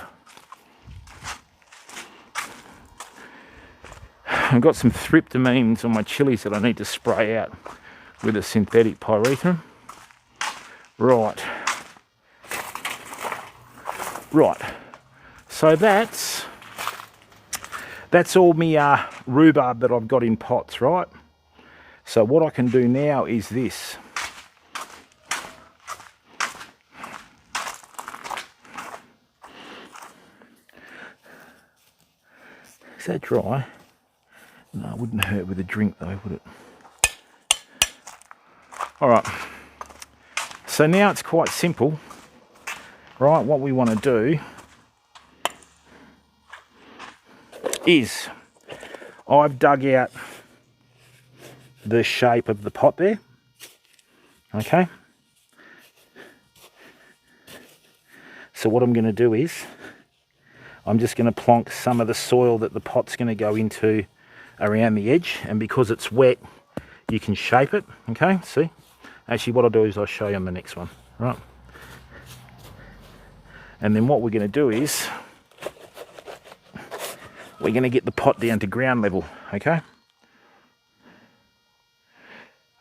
I've got some thryptamines on my chilies that I need to spray out with a synthetic pyrethrum. Right. So that's all me rhubarb that I've got in pots, right? So what I can do now is this. Is that dry? No, it wouldn't hurt with a drink though, would it? Alright. So now it's quite simple. Right, what we want to do is I've dug out the shape of the pot there. Okay. So what I'm going to do is I'm just going to plonk some of the soil that the pot's going to go into around the edge, and because it's wet you can shape it. Okay, see, actually what I'll do is I'll show you on the next one, right? And then what we're going to do is we're going to get the pot down to ground level. Okay.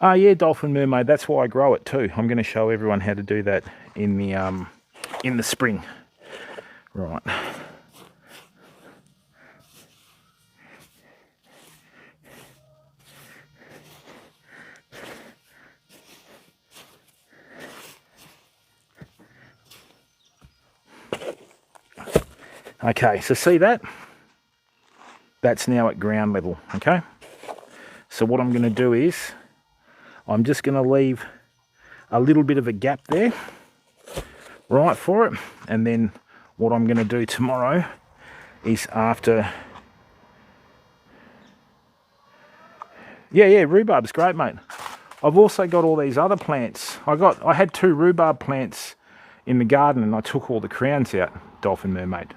Oh yeah, Dolphin Mermaid, that's why I grow it too. I'm going to show everyone how to do that in the spring. Right. Okay, so see that? That's now at ground level, okay? So what I'm going to do is I'm just going to leave a little bit of a gap there, right, for it. And then what I'm going to do tomorrow is after... Yeah, rhubarb's great, mate. I've also got all these other plants. I had 2 rhubarb plants in the garden and I took all the crowns out, Dolphin Mermaid.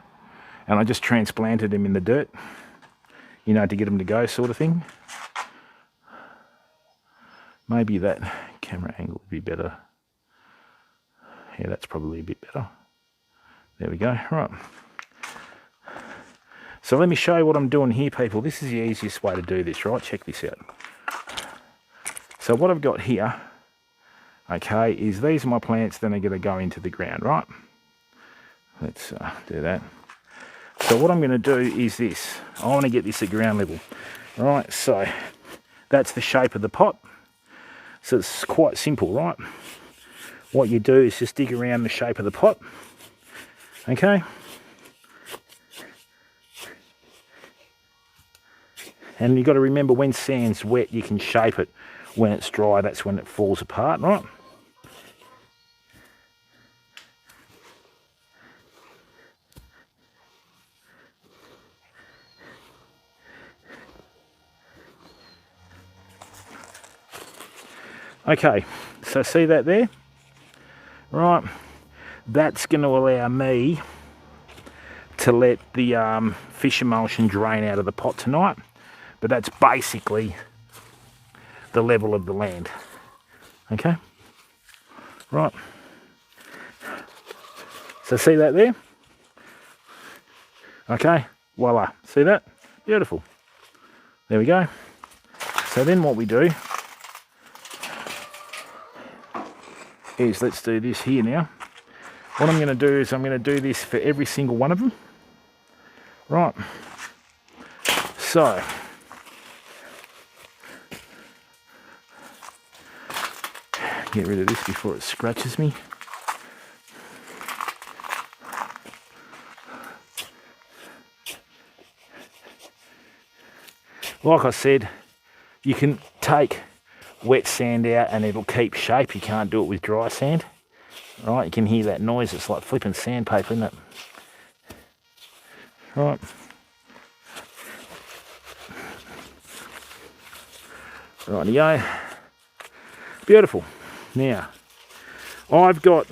And I just transplanted them in the dirt. you know, to get them to go sort of thing. Maybe that camera angle would be better. Yeah, that's probably a bit better. There we go. Right. So let me show you what I'm doing here, people. This is the easiest way to do this, right? Check this out. So what I've got here, okay, is these are my plants, then they're going to go into the ground, right? Let's do that. So what I'm going to do is this. I want to get this at ground level. Right, so that's the shape of the pot. So it's quite simple, right? What you do is just dig around the shape of the pot. Okay? And you've got to remember, when sand's wet, you can shape it. When it's dry, that's when it falls apart, right? Okay, so see that there? Right, that's going to allow me to let the fish emulsion drain out of the pot tonight, but that's basically the level of the land. Okay, right, so see that there? Okay, voila, see that? Beautiful. There we go. So then what we do is, let's do this here now. What I'm going to do is I'm going to do this for every single one of them. Right. So, get rid of this before it scratches me. Like I said, you can take wet sand out and it'll keep shape. You can't do it with dry sand. Right, you can hear that noise. It's like flipping sandpaper, isn't it? Right. Rightio. Beautiful. Now, I've got...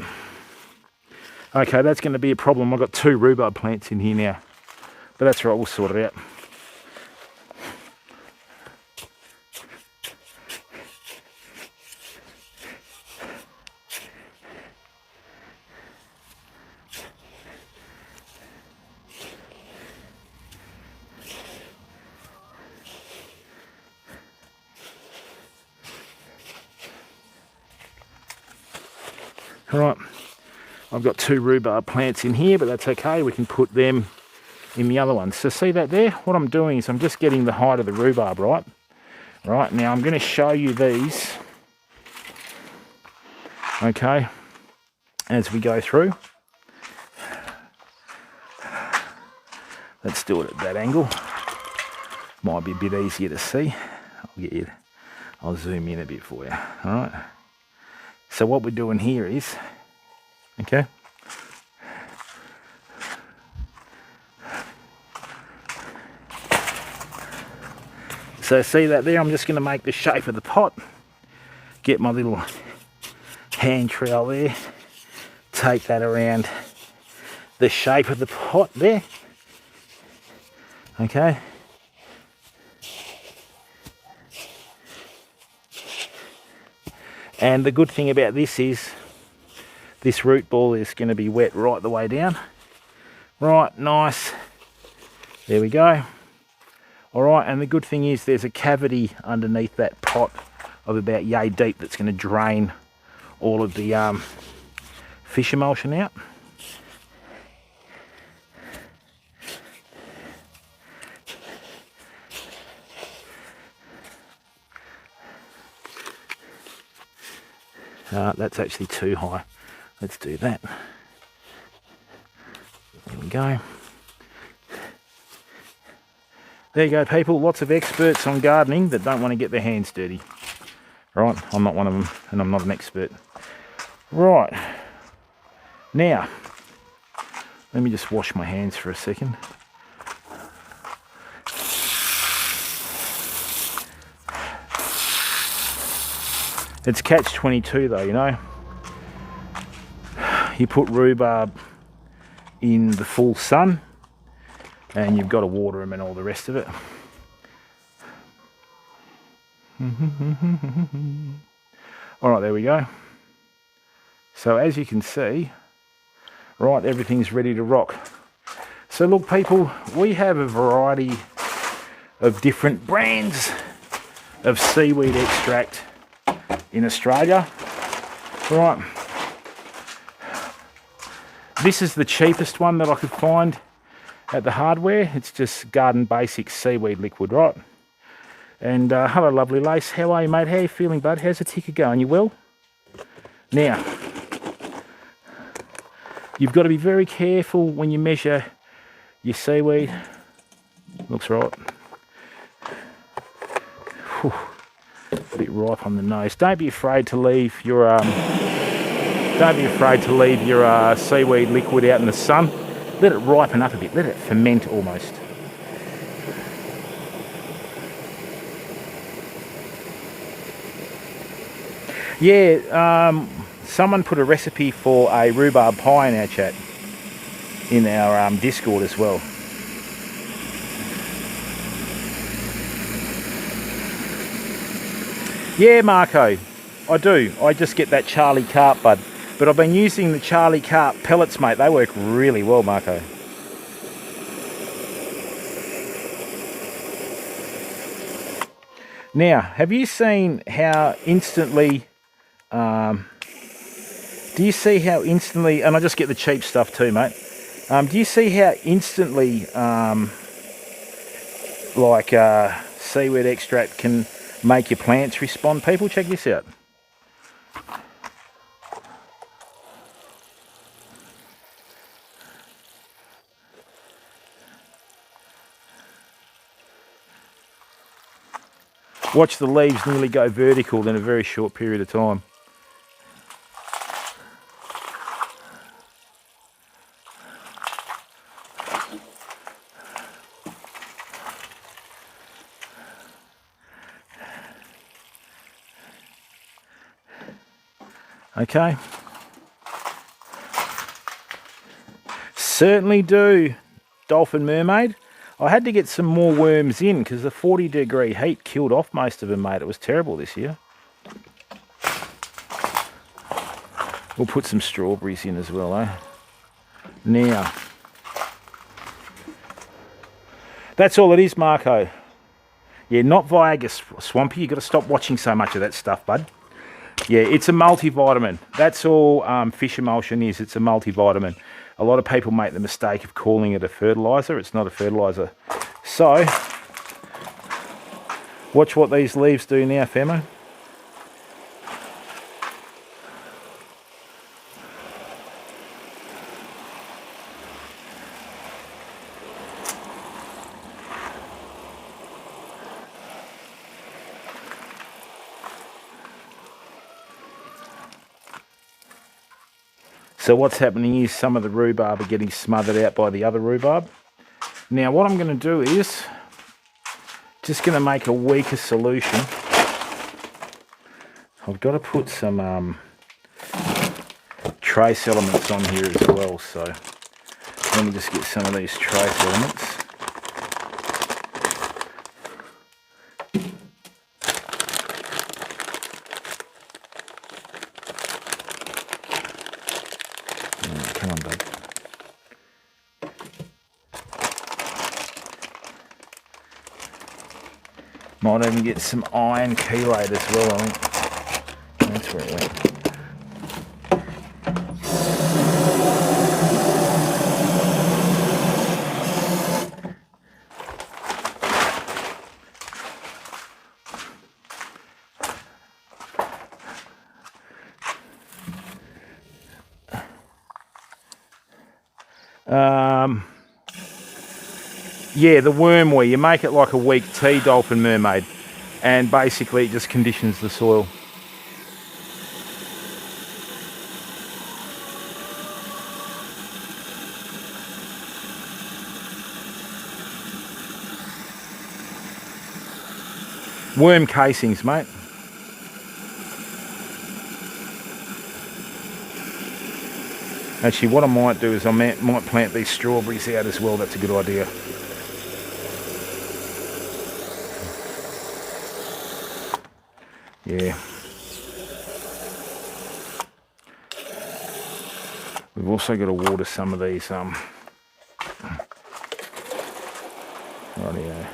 Okay, that's going to be a problem. I've got 2 rhubarb plants in here now. But that's right, we'll sort it out. Right, I've got 2 rhubarb plants in here, but that's okay. We can put them in the other ones. So see that there? What I'm doing is I'm just getting the height of the rhubarb, right? Right, now I'm going to show you these, okay, as we go through. Let's do it at that angle. Might be a bit easier to see. I'll zoom in a bit for you, all right? So what we're doing here is, okay, so see that there? I'm just going to make the shape of the pot, get my little hand trowel there, take that around the shape of the pot there, okay. And the good thing about this is this root ball is going to be wet right the way down. Right, nice. There we go. All right, and the good thing is there's a cavity underneath that pot of about yay deep that's going to drain all of the fish emulsion out. That's actually too high. Let's do that. There we go. There you go, people. Lots of experts on gardening that don't want to get their hands dirty. Right, I'm not one of them, and I'm not an expert. Right. Now, let me just wash my hands for a second. It's catch-22 though, you know. You put rhubarb in the full sun and you've got to water them and all the rest of it. All right, there we go. So as you can see, right, everything's ready to rock. So look people, we have a variety of different brands of seaweed extract in Australia. Right, this is the cheapest one that I could find at the hardware. It's just Garden Basics seaweed liquid, right? And hello lovely Lace, how are you mate? How are you feeling bud? How's the ticker going? You well? Now, you've got to be very careful when you measure your seaweed. Looks right. Whew. A bit ripe on the nose. Don't be afraid to leave your seaweed liquid out in the sun. Let it ripen up a bit. Let it ferment almost. Yeah, someone put a recipe for a rhubarb pie in our chat, in our Discord as well. Yeah, Marco, I do. I just get that Charlie Carp bud. But I've been using the Charlie Carp pellets, mate. They work really well, Marco. Now, have you seen how instantly... do you see how instantly... And I just get the cheap stuff too, mate. Do you see how instantly, seaweed extract can make your plants respond? People, check this out. Watch the leaves nearly go vertical in a very short period of time. Okay. Certainly do, Dolphin Mermaid. I had to get some more worms in because the 40-degree heat killed off most of them, mate. It was terrible this year. We'll put some strawberries in as well, eh? Now, that's all it is, Marco. Yeah, not Viagra Swampy. You've got to stop watching so much of that stuff, bud. Yeah, it's a multivitamin. That's all fish emulsion is. It's a multivitamin. A lot of people make the mistake of calling it a fertilizer. It's not a fertilizer. So, watch what these leaves do now, Femo. So what's happening is some of the rhubarb are getting smothered out by the other rhubarb. Now what I'm going to do is just going to make a weaker solution. I've got to put some trace elements on here as well. So let me just get some of these trace elements. Come on, bud. Might even get some iron chelate as well, I think. That's where it went. Yeah, the wormweed. You make it like a weak tea, Dolphin Mermaid, and basically it just conditions the soil. Worm casings, mate. Actually, what I might do is I might plant these strawberries out as well. That's a good idea. Yeah. We've also got to water some of these, rightio.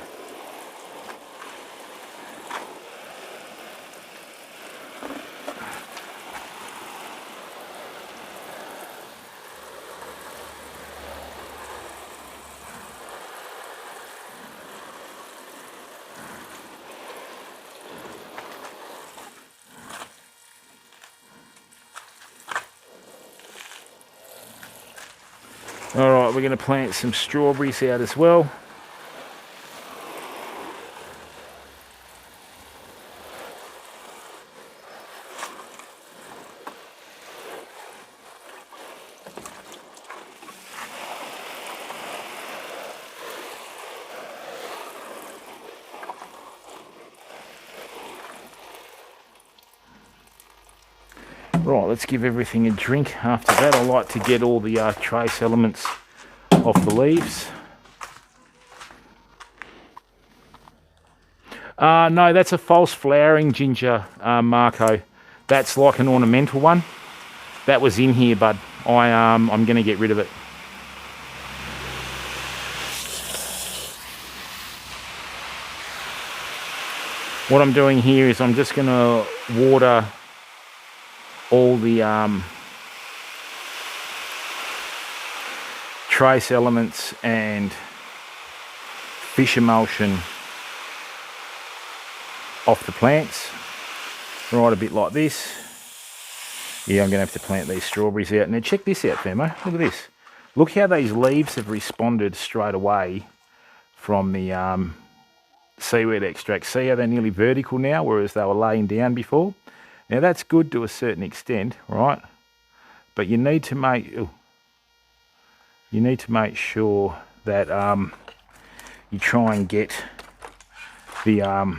All right, we're going to plant some strawberries out as well. Right, let's give everything a drink. After that, I like to get all the trace elements off the leaves. No, that's a false flowering ginger, Marco. That's like an ornamental one. That was in here, bud. I'm going to get rid of it. What I'm doing here is I'm just going to water all the trace elements and fish emulsion off the plants, right, a bit like this. Yeah, I'm going to have to plant these strawberries out. Now check this out, Famo. Look at this. Look how these leaves have responded straight away from the seaweed extract. See how they're nearly vertical now, whereas they were laying down before? Now that's good to a certain extent, right? But you need to make sure that you try and get the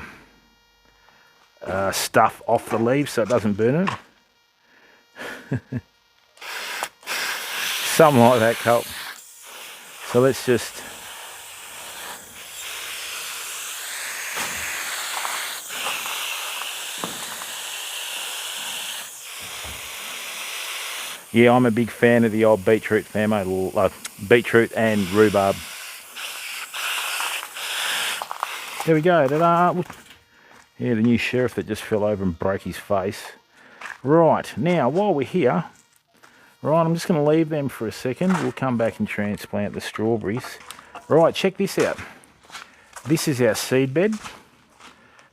stuff off the leaves so it doesn't burn it. Something like that, Colt. So let's just yeah, I'm a big fan of the old beetroot, Famo. Beetroot and rhubarb. There we go. Ta-da. Yeah, the new sheriff that just fell over and broke his face. Right, now while we're here, right, I'm just going to leave them for a second. We'll come back and transplant the strawberries. Right, check this out. This is our seed bed,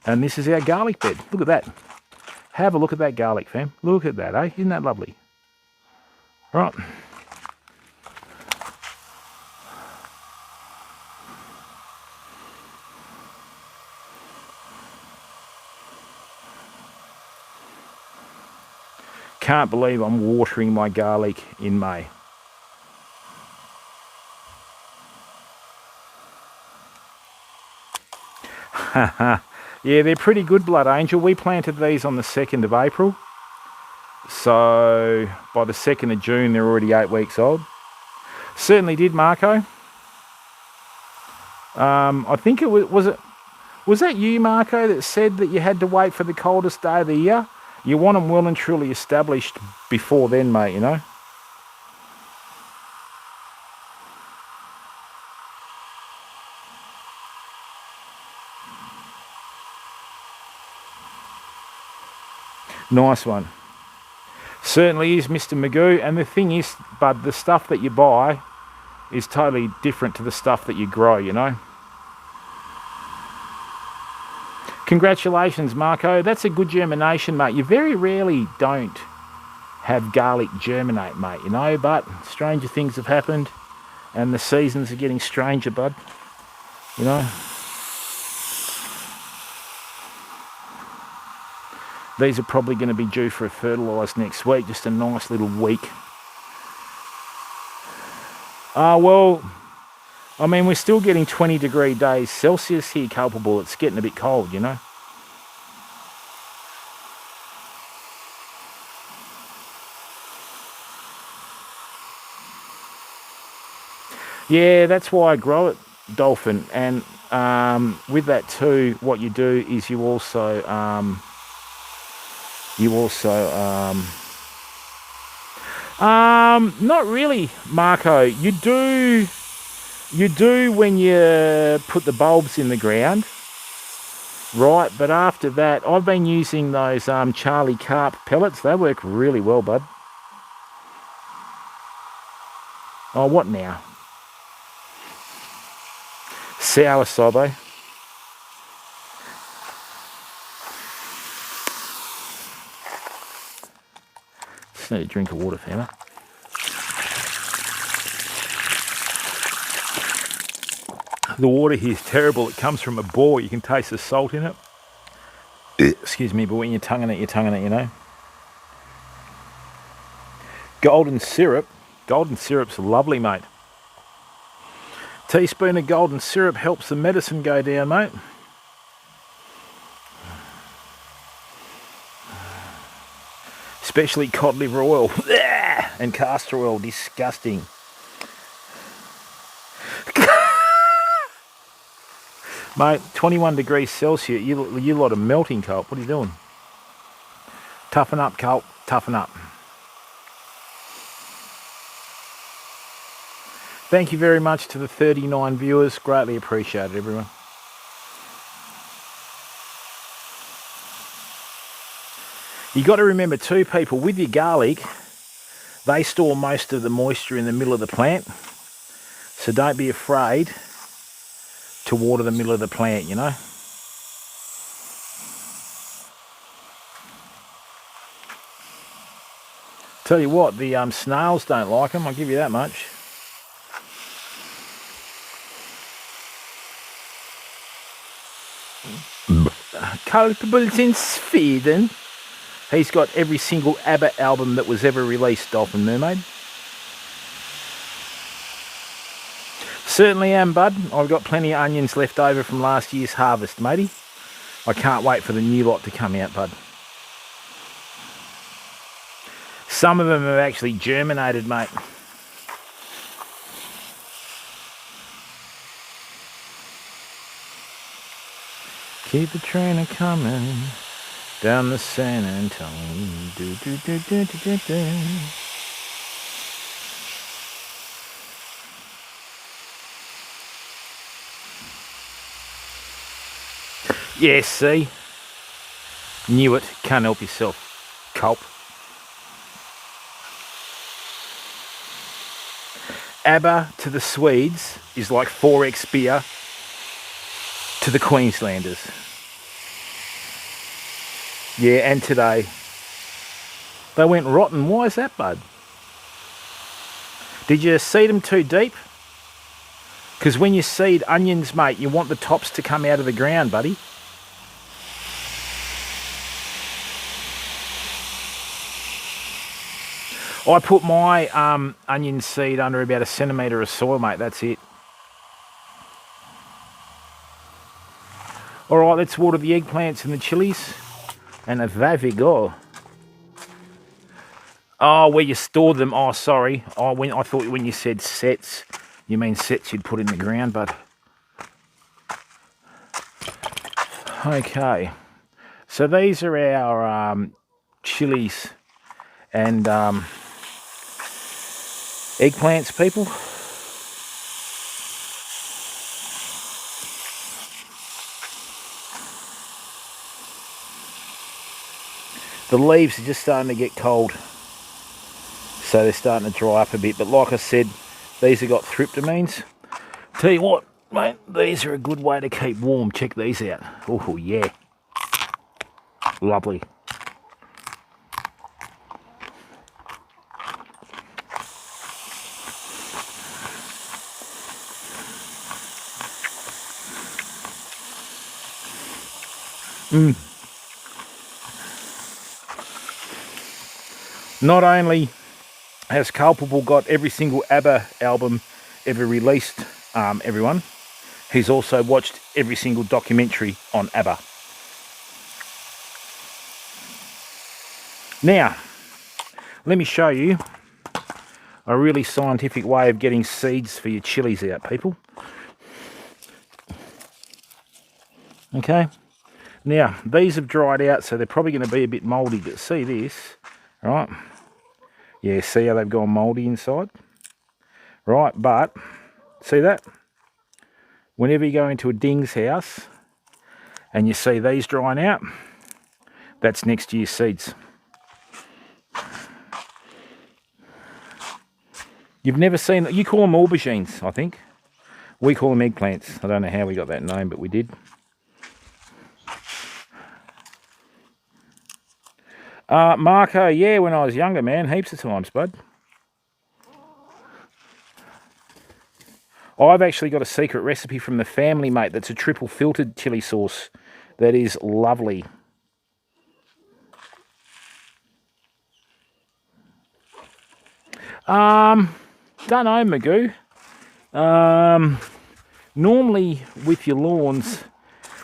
and this is our garlic bed. Look at that. Have a look at that garlic, fam. Look at that, eh? Isn't that lovely? Right. Can't believe I'm watering my garlic in May. Yeah, they're pretty good, Blood Angel. We planted these on the 2nd of April. So by the 2nd of June, they're already 8 weeks old. Certainly did, Marco. I think it was that you, Marco, that said that you had to wait for the coldest day of the year? You want them well and truly established before then, mate, you know? Nice one. Certainly is, Mr. Magoo. And the thing is, bud, the stuff that you buy is totally different to the stuff that you grow, you know? Congratulations, Marco. That's a good germination, mate. You very rarely don't have garlic germinate, mate, you know, but stranger things have happened and the seasons are getting stranger, bud, you know. These are probably going to be due for a fertilise next week, just a nice little week. Well, I mean, we're still getting 20-degree days Celsius here, Culpable. It's getting a bit cold, you know. Yeah, that's why I grow it, Dolphin. And with that too, what you do is you also You also, not really, Marco. You do when you put the bulbs in the ground, right? But after that, I've been using those Charlie Carp pellets. They work really well, bud. Oh, what now? Sour Sobo. Just need a drink of water, fella. The water here is terrible. It comes from a bore. You can taste the salt in it. Excuse me, but when you're tonguing it, you know. Golden syrup. Golden syrup's lovely, mate. Teaspoon of golden syrup helps the medicine go down, mate. Especially cod liver oil and castor oil. Disgusting. Mate, 21 degrees Celsius. You lot of melting, Colt. What are you doing? Toughen up, Colt. Toughen up. Thank you very much to the 39 viewers. Greatly appreciated, everyone. You got to remember too, people, with your garlic, they store most of the moisture in the middle of the plant. So don't be afraid to water the middle of the plant, you know. Tell you what, the snails don't like them, I'll give you that much. Culpable in Sweden. He's got every single ABBA album that was ever released, Dolphin Mermaid. Certainly am, bud. I've got plenty of onions left over from last year's harvest, matey. I can't wait for the new lot to come out, bud. Some of them have actually germinated, mate. Keep the train a-coming down the San Antonio. Do, do, do, do, do, do, do. Yes, see? Knew it. Can't help yourself, culp. ABBA to the Swedes is like 4x beer to the Queenslanders. Yeah, and today. They went rotten. Why is that, bud? Did you seed them too deep? Because when you seed onions, mate, you want the tops to come out of the ground, buddy. I put my onion seed under about 1 centimetre of soil, mate. That's it. All right, let's water the eggplants and the chilies. And there we go. Oh, where you stored them. Oh, sorry. I thought when you said sets, you mean sets you'd put in the ground, but... Okay. So these are our chilies and eggplants, people. The leaves are just starting to get cold, so they're starting to dry up a bit. But like I said, these have got thryptamines. Tell you what, mate, these are a good way to keep warm. Check these out. Oh yeah, lovely. Not only has Culpable got every single ABBA album ever released, everyone, he's also watched every single documentary on ABBA. Now, let me show you a really scientific way of getting seeds for your chilies out, people. Okay, Now, these have dried out, so they're probably going to be a bit mouldy. But see this, right? Yeah, see how they've gone mouldy inside? Right, but see that? Whenever you go into a ding's house and you see these drying out, that's next year's seeds. You've never seen, you call them aubergines, I think. We call them eggplants. I don't know how we got that name, but we did. Marco, yeah, when I was younger, man, heaps of times, bud. I've actually got a secret recipe from the family, mate, that's a triple filtered chili sauce that is lovely. Don't know, Magoo. Normally with your lawns,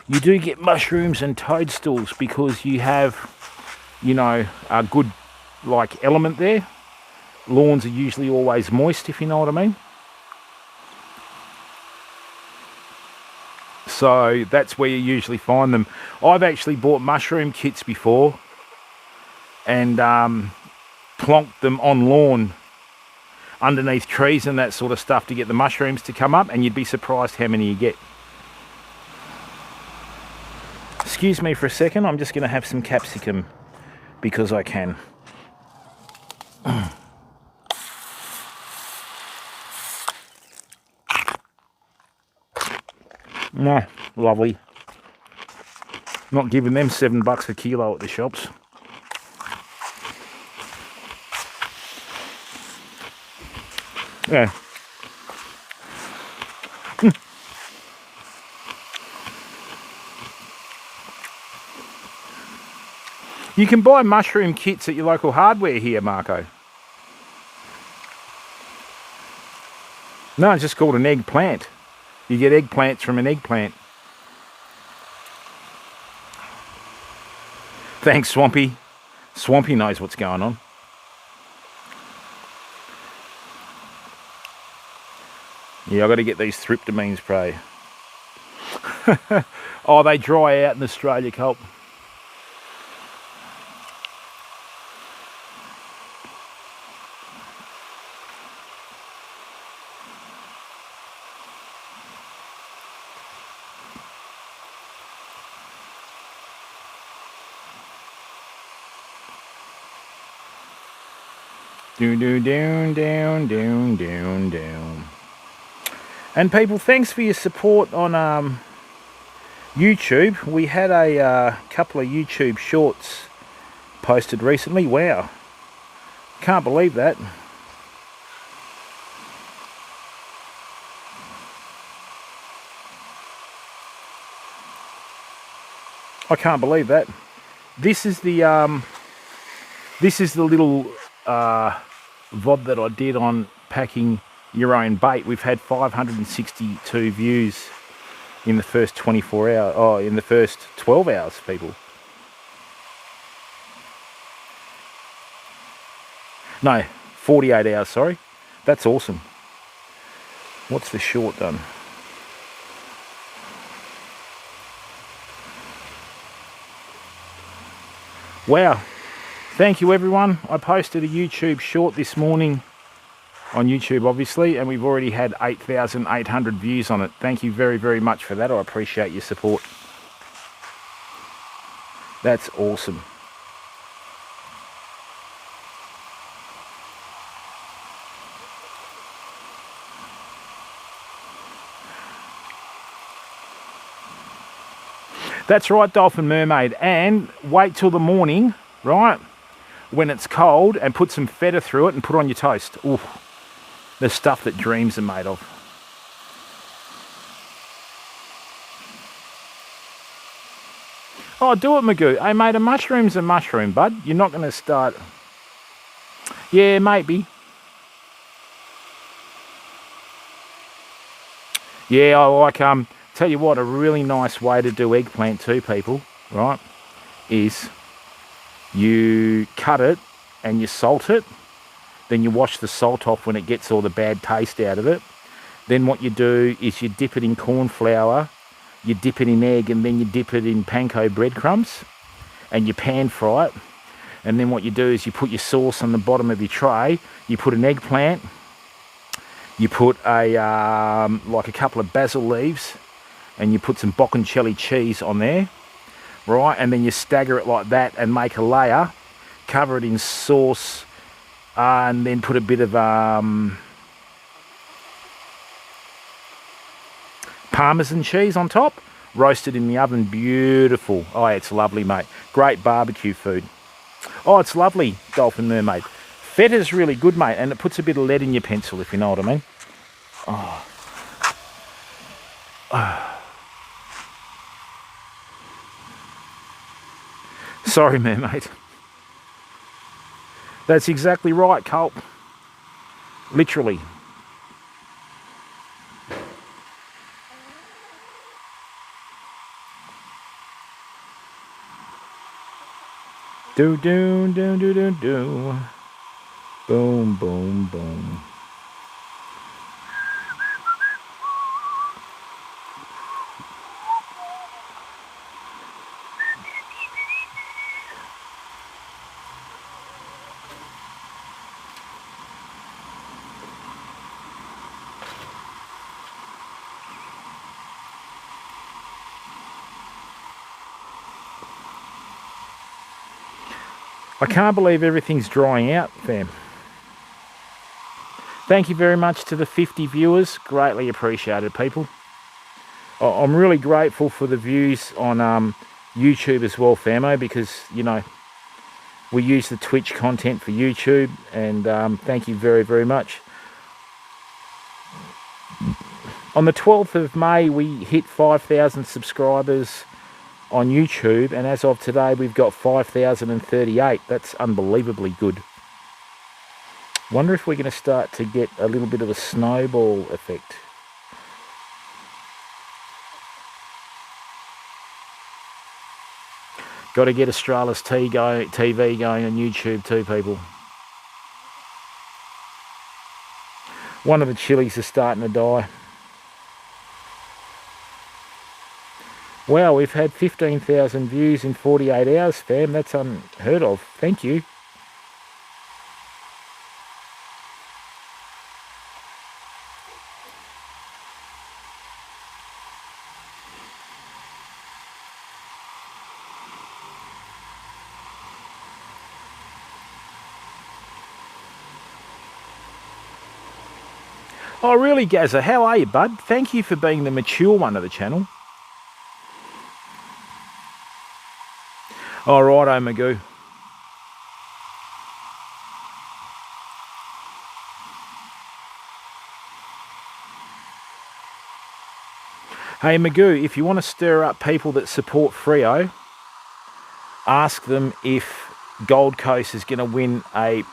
you do get mushrooms and toadstools because you have, you know, a good like element there. Lawns are usually always moist, if you know what I mean. So that's where you usually find them. I've actually bought mushroom kits before and plonked them on lawn underneath trees and that sort of stuff to get the mushrooms to come up, and you'd be surprised how many you get. Excuse me for a second, I'm just going to have some capsicum because I can. No, lovely. Not giving them $7 a kilo at the shops. Yeah. You can buy mushroom kits at your local hardware here, Marco. No, it's just called an eggplant. You get eggplants from an eggplant. Thanks, Swampy. Swampy knows what's going on. Yeah, I've got to get these thryptamines spray. Oh, they dry out in Australia, Colt. Down. And people, thanks for your support on YouTube. We had a couple of YouTube shorts posted recently. Wow, can't believe that. I can't believe that. This is the little VOD that I did on packing your own bait. We've had 562 views in the first 24 hours. Oh, in the first 12 hours, people. No, 48 hours, sorry. That's awesome. What's the short done? Wow. Thank you, everyone. I posted a YouTube short this morning on YouTube, obviously, and we've already had 8,800 views on it. Thank you very, very much for that. I appreciate your support. That's awesome. That's right, Dolphin Mermaid. And wait till the morning, right, when it's cold, and put some feta through it and put on your toast. Ooh, the stuff that dreams are made of. Oh, do it, Magoo. Hey, mate, a mushroom's a mushroom, bud. You're not going to start... Yeah, maybe. Yeah, I like... Tell you what, a really nice way to do eggplant too, people, right, is you cut it and you salt it. Then you wash the salt off when it gets all the bad taste out of it. Then what you do is you dip it in corn flour you dip it in egg, and then you dip it in panko breadcrumbs, and you pan fry it. And then what you do is you put your sauce on the bottom of your tray, you put an eggplant, you put a like a couple of basil leaves, and you put some bocconcelli cheese on there, right? And then you stagger it like that and make a layer, cover it in sauce, and then put a bit of Parmesan cheese on top, roasted in the oven. Beautiful. Oh, it's lovely, mate. Great barbecue food. Oh, it's lovely, Dolphin Mermaid. Feta's really good, mate, and it puts a bit of lead in your pencil, if you know what I mean. Oh. Sorry, Mermaid. That's exactly right, Colt. Literally. Do do do do do do. Boom boom boom. I can't believe everything's drying out, fam. Thank you very much to the 50 viewers. Greatly appreciated, people. I'm really grateful for the views on YouTube as well, famo, because, you know, we use the Twitch content for YouTube, and thank you very, very much. On the 12th of May, we hit 5,000 subscribers on YouTube, and as of today we've got 5,038. That's unbelievably good. Wonder if we're going to start to get a little bit of a snowball effect. Got to get Australis TV going on YouTube too, people. One of the chilies is starting to die. Wow, we've had 15,000 views in 48 hours, fam. That's unheard of. Thank you. Oh, really, Gazza? How are you, bud? Thank you for being the mature one of the channel. All right, Magoo. Hey, Magoo, if you want to stir up people that support Freo, ask them if Gold Coast is going to win a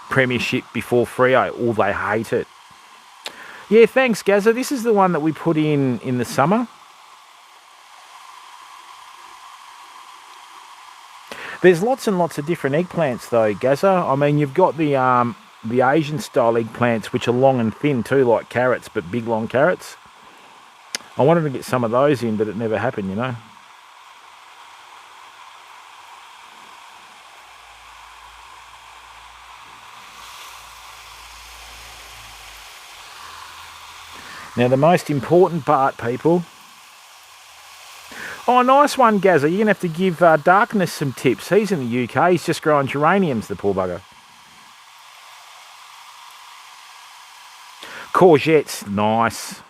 premiership before Freo, or they hate it. Yeah, thanks, Gazza. This is the one that we put in the summer. There's lots and lots of different eggplants though, Gazza. I mean, you've got the Asian style eggplants, which are long and thin too, like carrots, but big long carrots. I wanted to get some of those in, but it never happened, you know. Now, the most important part, people. Oh, nice one, Gazza. You're going to have to give Darkness some tips. He's in the UK. He's just growing geraniums, the poor bugger. Courgettes, nice.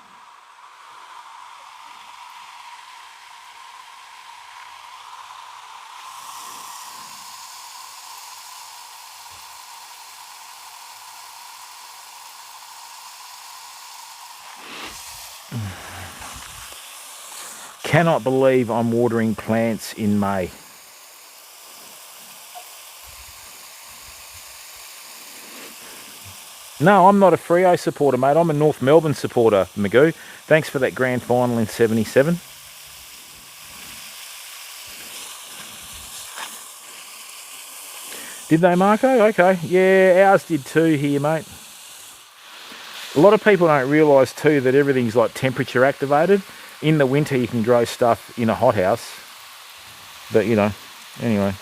Cannot believe I'm watering plants in May. No, I'm not a Freo supporter, mate. I'm a North Melbourne supporter, Magoo. Thanks for that grand final in 77. Did they, Marco? Okay. Yeah, ours did too here, mate. A lot of people don't realise too that everything's like temperature activated. in the winter you can grow stuff in a hothouse, but you know, anyway.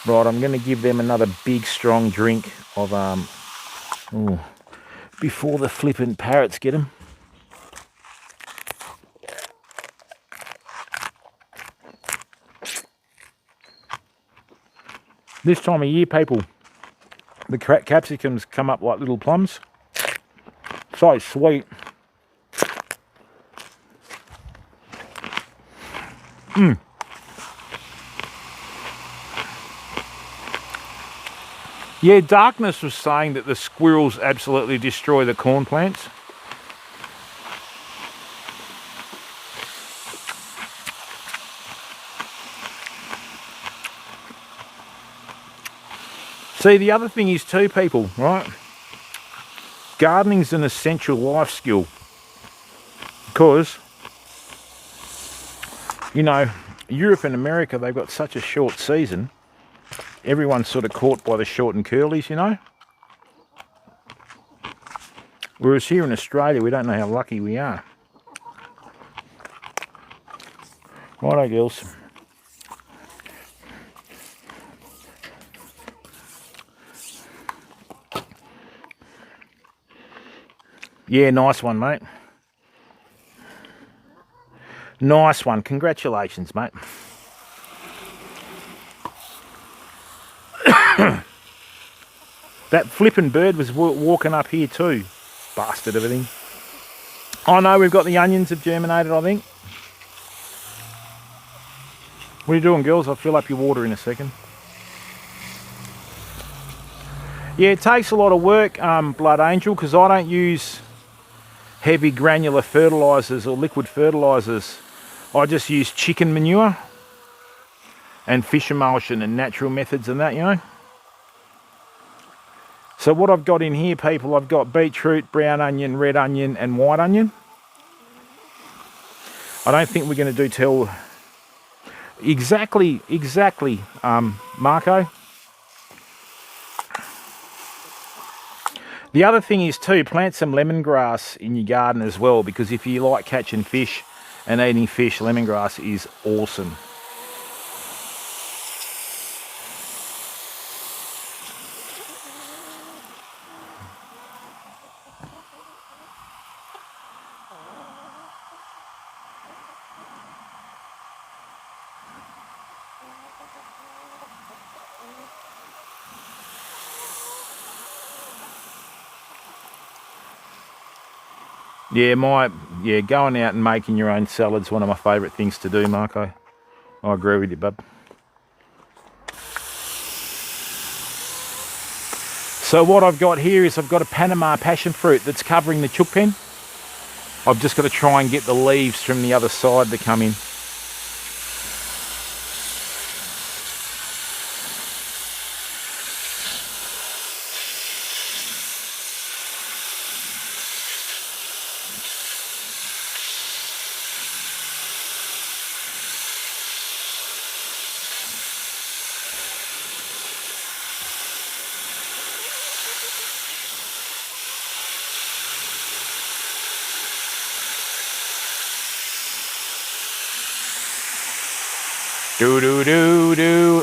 Right, I'm going to give them another big strong drink of before the flippin' parrots get them. This time of year, people, the capsicums come up like little plums. So sweet. Yeah, Darkness was saying that the squirrels absolutely destroy the corn plants. See, the other thing is too, people, right? Gardening's an essential life skill because, you know, Europe and America, they've got such a short season. Everyone's sort of caught by the short and curlies, you know. Whereas here in Australia, we don't know how lucky we are. Righto, girls. Yeah, nice one, mate. Nice one. Congratulations, mate. That flippin' bird was walking up here too. Bastard everything. Oh no, we've got the onions have germinated, I think. What are you doing, girls? I'll fill up your water in a second. Yeah, it takes a lot of work, Blood Angel, because I don't use heavy granular fertilisers or liquid fertilisers. I just use chicken manure and fish emulsion and natural methods and that, you know. So what I've got in here, people, I've got beetroot, brown onion, red onion and white onion. I don't think we're going to do till exactly, Marco. The other thing is too, plant some lemongrass in your garden as well, because if you like catching fish and eating fish, lemongrass is awesome. Yeah, going out and making your own salad's one of my favourite things to do, Marco. I agree with you, bub. So what I've got here is I've got a Panama passion fruit that's covering the chook pen. I've just got to try and get the leaves from the other side to come in.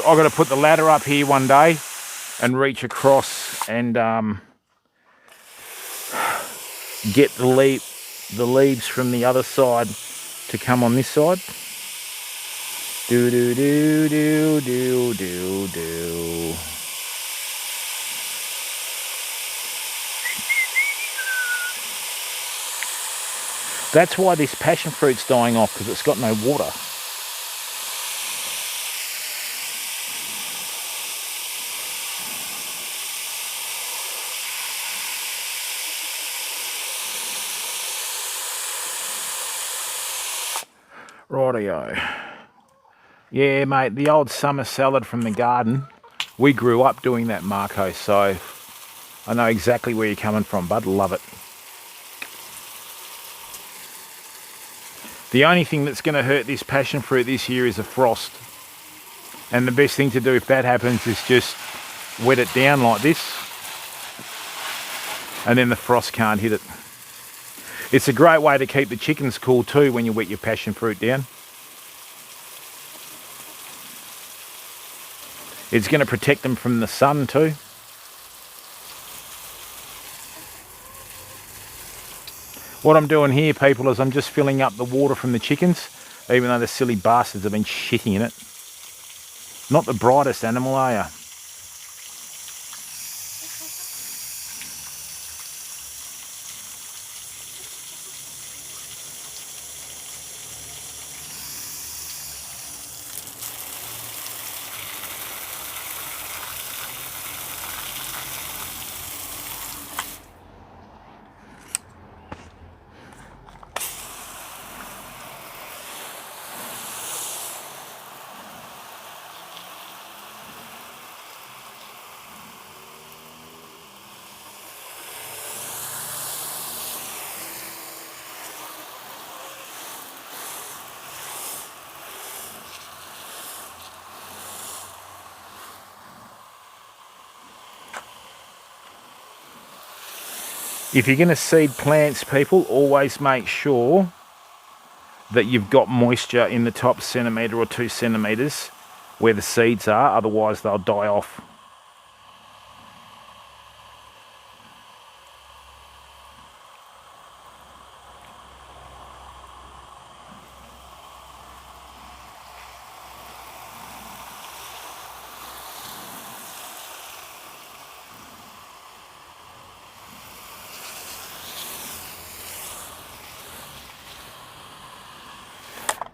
I've got to put the ladder up here one day and reach across and get the leaves from the other side to come on this side. That's why this passion fruit's dying off, because it's got no water. Rightio. Yeah, mate, the old summer salad from the garden. We grew up doing that, Marco, so I know exactly where you're coming from, bud. Love it. The only thing that's going to hurt this passion fruit this year is a frost. And the best thing to do if that happens is just wet it down like this. And then the frost can't hit it. It's a great way to keep the chickens cool too when you wet your passion fruit down. It's going to protect them from the sun too. What I'm doing here, people, is I'm just filling up the water from the chickens, even though the silly bastards have been shitting in it. Not the brightest animal, are you? If you're going to seed plants, people, always make sure that you've got moisture in the top centimetre or 2 centimetres where the seeds are, otherwise they'll die off.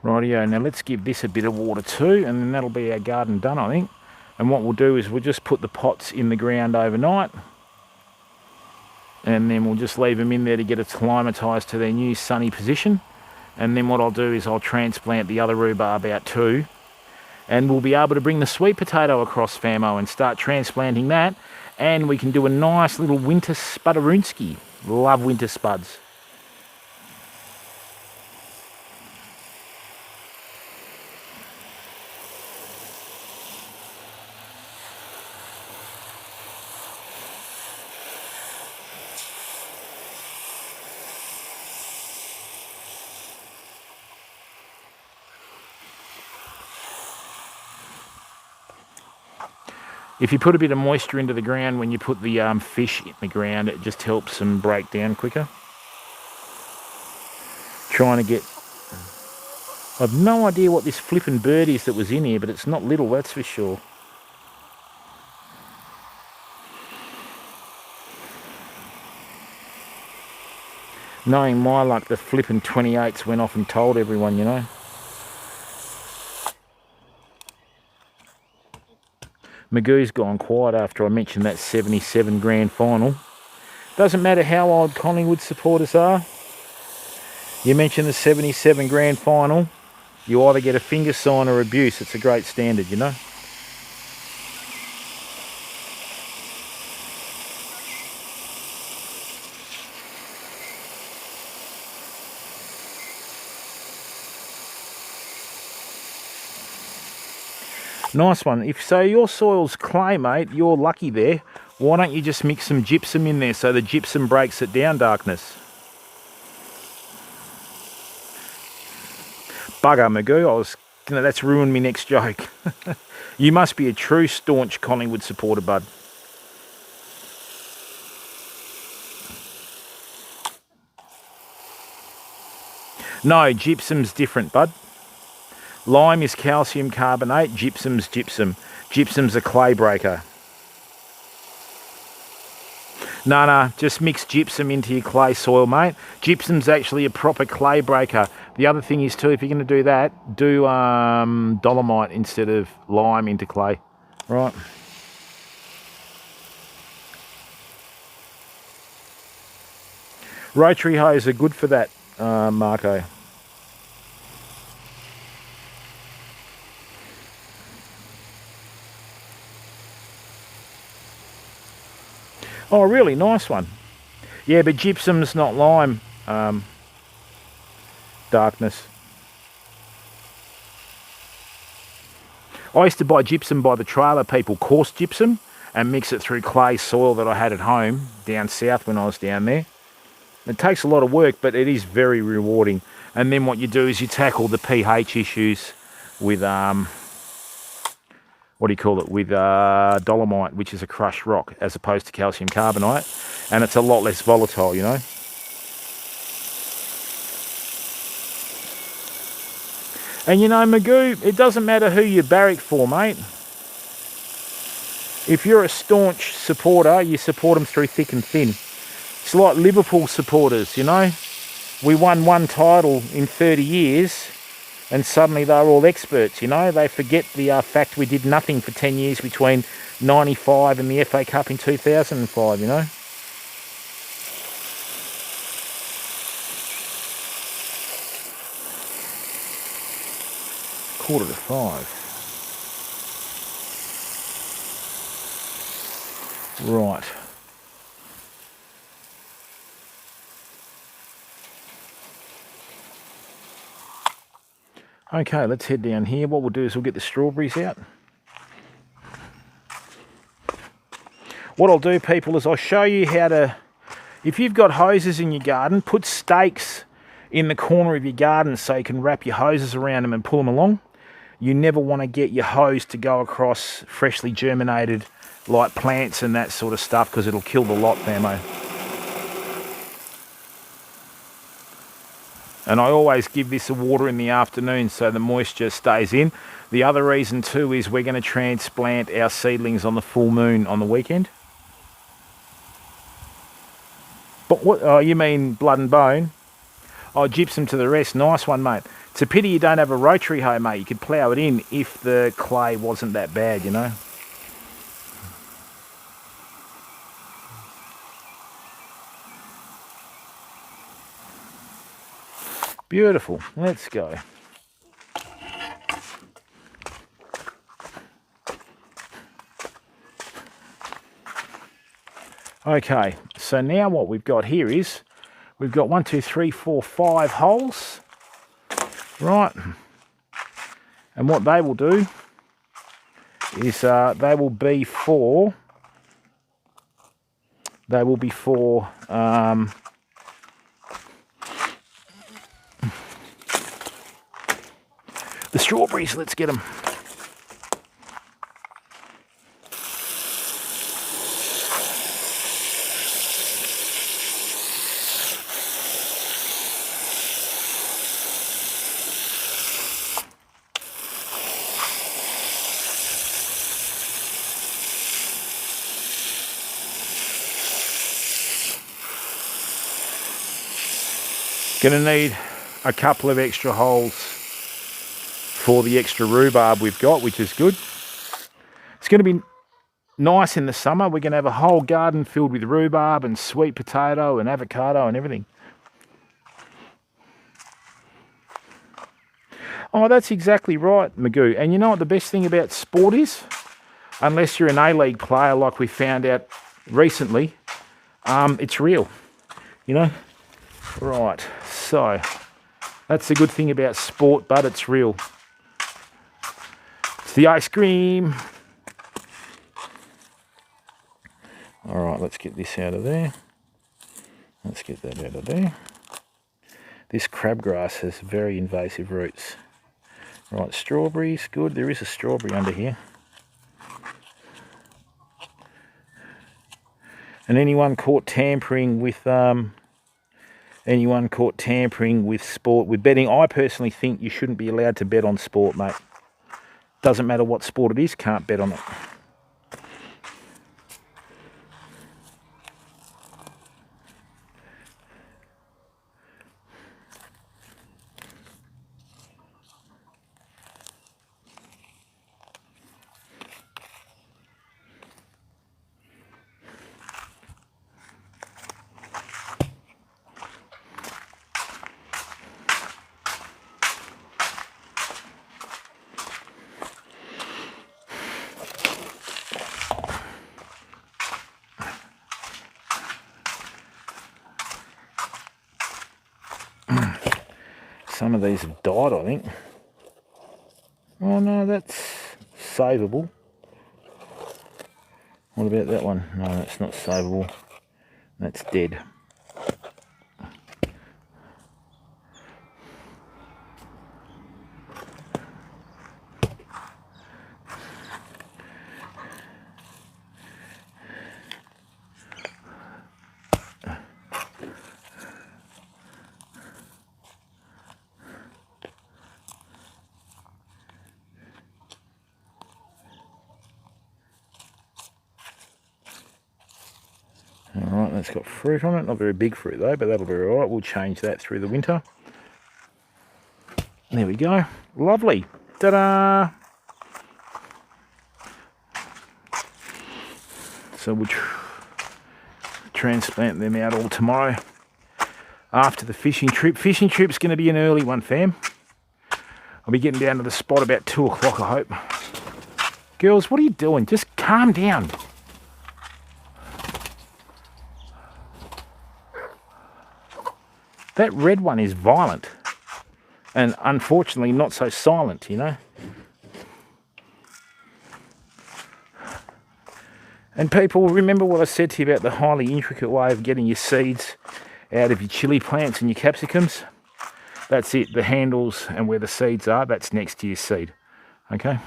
Rightio, now let's give this a bit of water too, and then that'll be our garden done, I think. And what we'll do is we'll just put the pots in the ground overnight, and then we'll just leave them in there to get acclimatised to their new sunny position. And then what I'll do is I'll transplant the other rhubarb out too, and we'll be able to bring the sweet potato across, famo, and start transplanting that, and we can do a nice little winter spudaroonski. Love winter spuds. If you put a bit of moisture into the ground when you put the fish in the ground, it just helps them break down quicker. Trying to get... I've no idea what this flippin' bird is that was in here, but it's not little, that's for sure. Knowing my luck, the flippin' 28s went off and told everyone, you know. Magoo's gone quiet after I mentioned that 77 grand final. Doesn't matter how old Collingwood supporters are. You mention the 77 grand final, you either get a finger sign or abuse. It's a great standard, you know. Nice one. If so, your soil's clay, mate, you're lucky there. Why don't you just mix some gypsum in there so the gypsum breaks it down, Darkness? Bugger, Magoo. That's ruined me next joke. You must be a true staunch Collingwood supporter, bud. No, gypsum's different, bud. Lime is calcium carbonate, gypsum's gypsum. Gypsum's a clay breaker. No, just mix gypsum into your clay soil, mate. Gypsum's actually a proper clay breaker. The other thing is too, if you're going to do that, do dolomite instead of lime into clay. Right. Rotary hose are good for that, Marco. Oh, really? Nice one. Yeah, but gypsum's not lime, Darkness. I used to buy gypsum by the trailer, people, coarse gypsum, and mix it through clay soil that I had at home down south when I was down there. It takes a lot of work, but it is very rewarding. And then what you do is you tackle the pH issues with what do you call it, with dolomite, which is a crushed rock, as opposed to calcium carbonate, and it's a lot less volatile, you know. And you know, Magoo, it doesn't matter who you barrack for, mate. If you're a staunch supporter, you support them through thick and thin. It's like Liverpool supporters, you know. We won one title in 30 years, and suddenly they're all experts, you know. They forget the fact we did nothing for 10 years between 95 and the FA Cup in 2005, you know. Quarter to 5. Right. Okay, let's head down here. What we'll do is we'll get the strawberries out. What I'll do, people, is I'll show you how to, if you've got hoses in your garden, put stakes in the corner of your garden so you can wrap your hoses around them and pull them along. You never want to get your hose to go across freshly germinated like plants and that sort of stuff, because it'll kill the lot, famo. And I always give this a water in the afternoon so the moisture stays in. The other reason too is we're going to transplant our seedlings on the full moon on the weekend. But what? Oh, you mean blood and bone? Oh, gypsum to the rest. Nice one, mate. It's a pity you don't have a rotary hoe, mate. You could plough it in if the clay wasn't that bad, you know. Beautiful. Let's go. Okay, so now what we've got here is we've got 1, 2, 3, 4, 5 holes, right? And what they will do is they will be for the strawberries. Let's get them. Going to need a couple of extra holes for the extra rhubarb we've got, which is good. It's going to be nice in the summer. We're going to have a whole garden filled with rhubarb and sweet potato and avocado and everything. Oh, that's exactly right, Magoo. And you know what the best thing about sport is? Unless you're an A-League player like we found out recently, it's real, you know? Right, so that's the good thing about sport, but it's real. It's the ice cream. All right, let's get this out of there. Let's get that out of there. This crabgrass has very invasive roots. Right, strawberries, good. There is a strawberry under here. And anyone caught tampering with sport, with betting, I personally think you shouldn't be allowed to bet on sport, mate. Doesn't matter what sport it is, can't bet on it. Some of these have died, I think. Oh no, that's savable. What about that one? No, that's not savable. That's dead. Alright, that's got fruit on it. Not very big fruit though, but that'll be alright. We'll change that through the winter. There we go. Lovely. Ta-da! So we'll transplant them out all tomorrow after the fishing trip. Fishing trip's going to be an early one, fam. I'll be getting down to the spot about 2 o'clock, I hope. Girls, what are you doing? Just calm down. That red one is violent. And unfortunately not so silent, you know. And people, remember what I said to you about the highly intricate way of getting your seeds out of your chili plants and your capsicums? That's it, the handles and where the seeds are, that's next to your seed. Okay?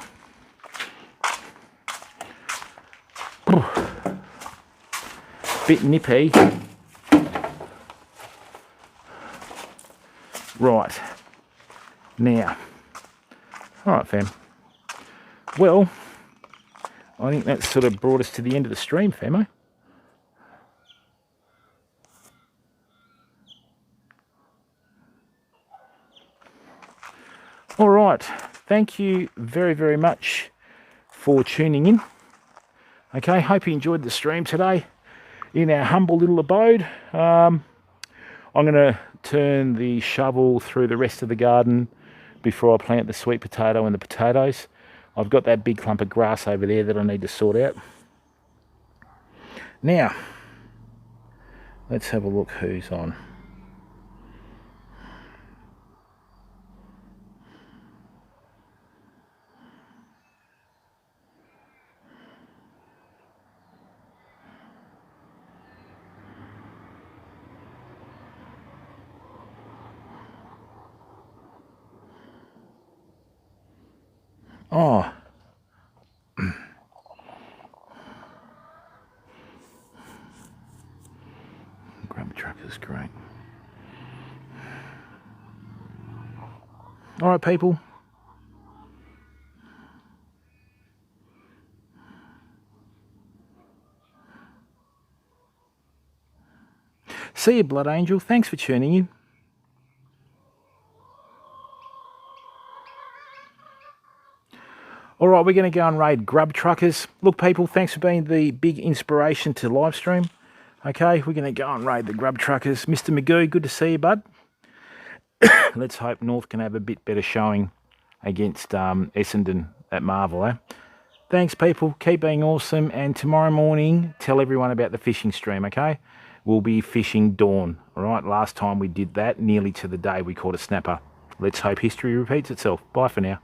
Bit nippy. Right. Now. Alright, fam. Well, I think that's sort of brought us to the end of the stream, famo. All right, thank you very, very much for tuning in. Okay, hope you enjoyed the stream today in our humble little abode. I'm going to turn the shovel through the rest of the garden before I plant the sweet potato and the potatoes. I've got that big clump of grass over there that I need to sort out. Now, let's have a look who's on. Oh, grub truck is great. All right, people. See you, Blood Angel. Thanks for tuning in. All right, we're going to go and raid grub truckers. Look, people, thanks for being the big inspiration to live stream. Okay, we're going to go and raid the grub truckers. Mr. Magoo, good to see you, bud. Let's hope North can have a bit better showing against Essendon at Marvel, eh? Thanks, people. Keep being awesome. And tomorrow morning, tell everyone about the fishing stream, okay? We'll be fishing dawn, all right? Last time we did that, nearly to the day we caught a snapper. Let's hope history repeats itself. Bye for now.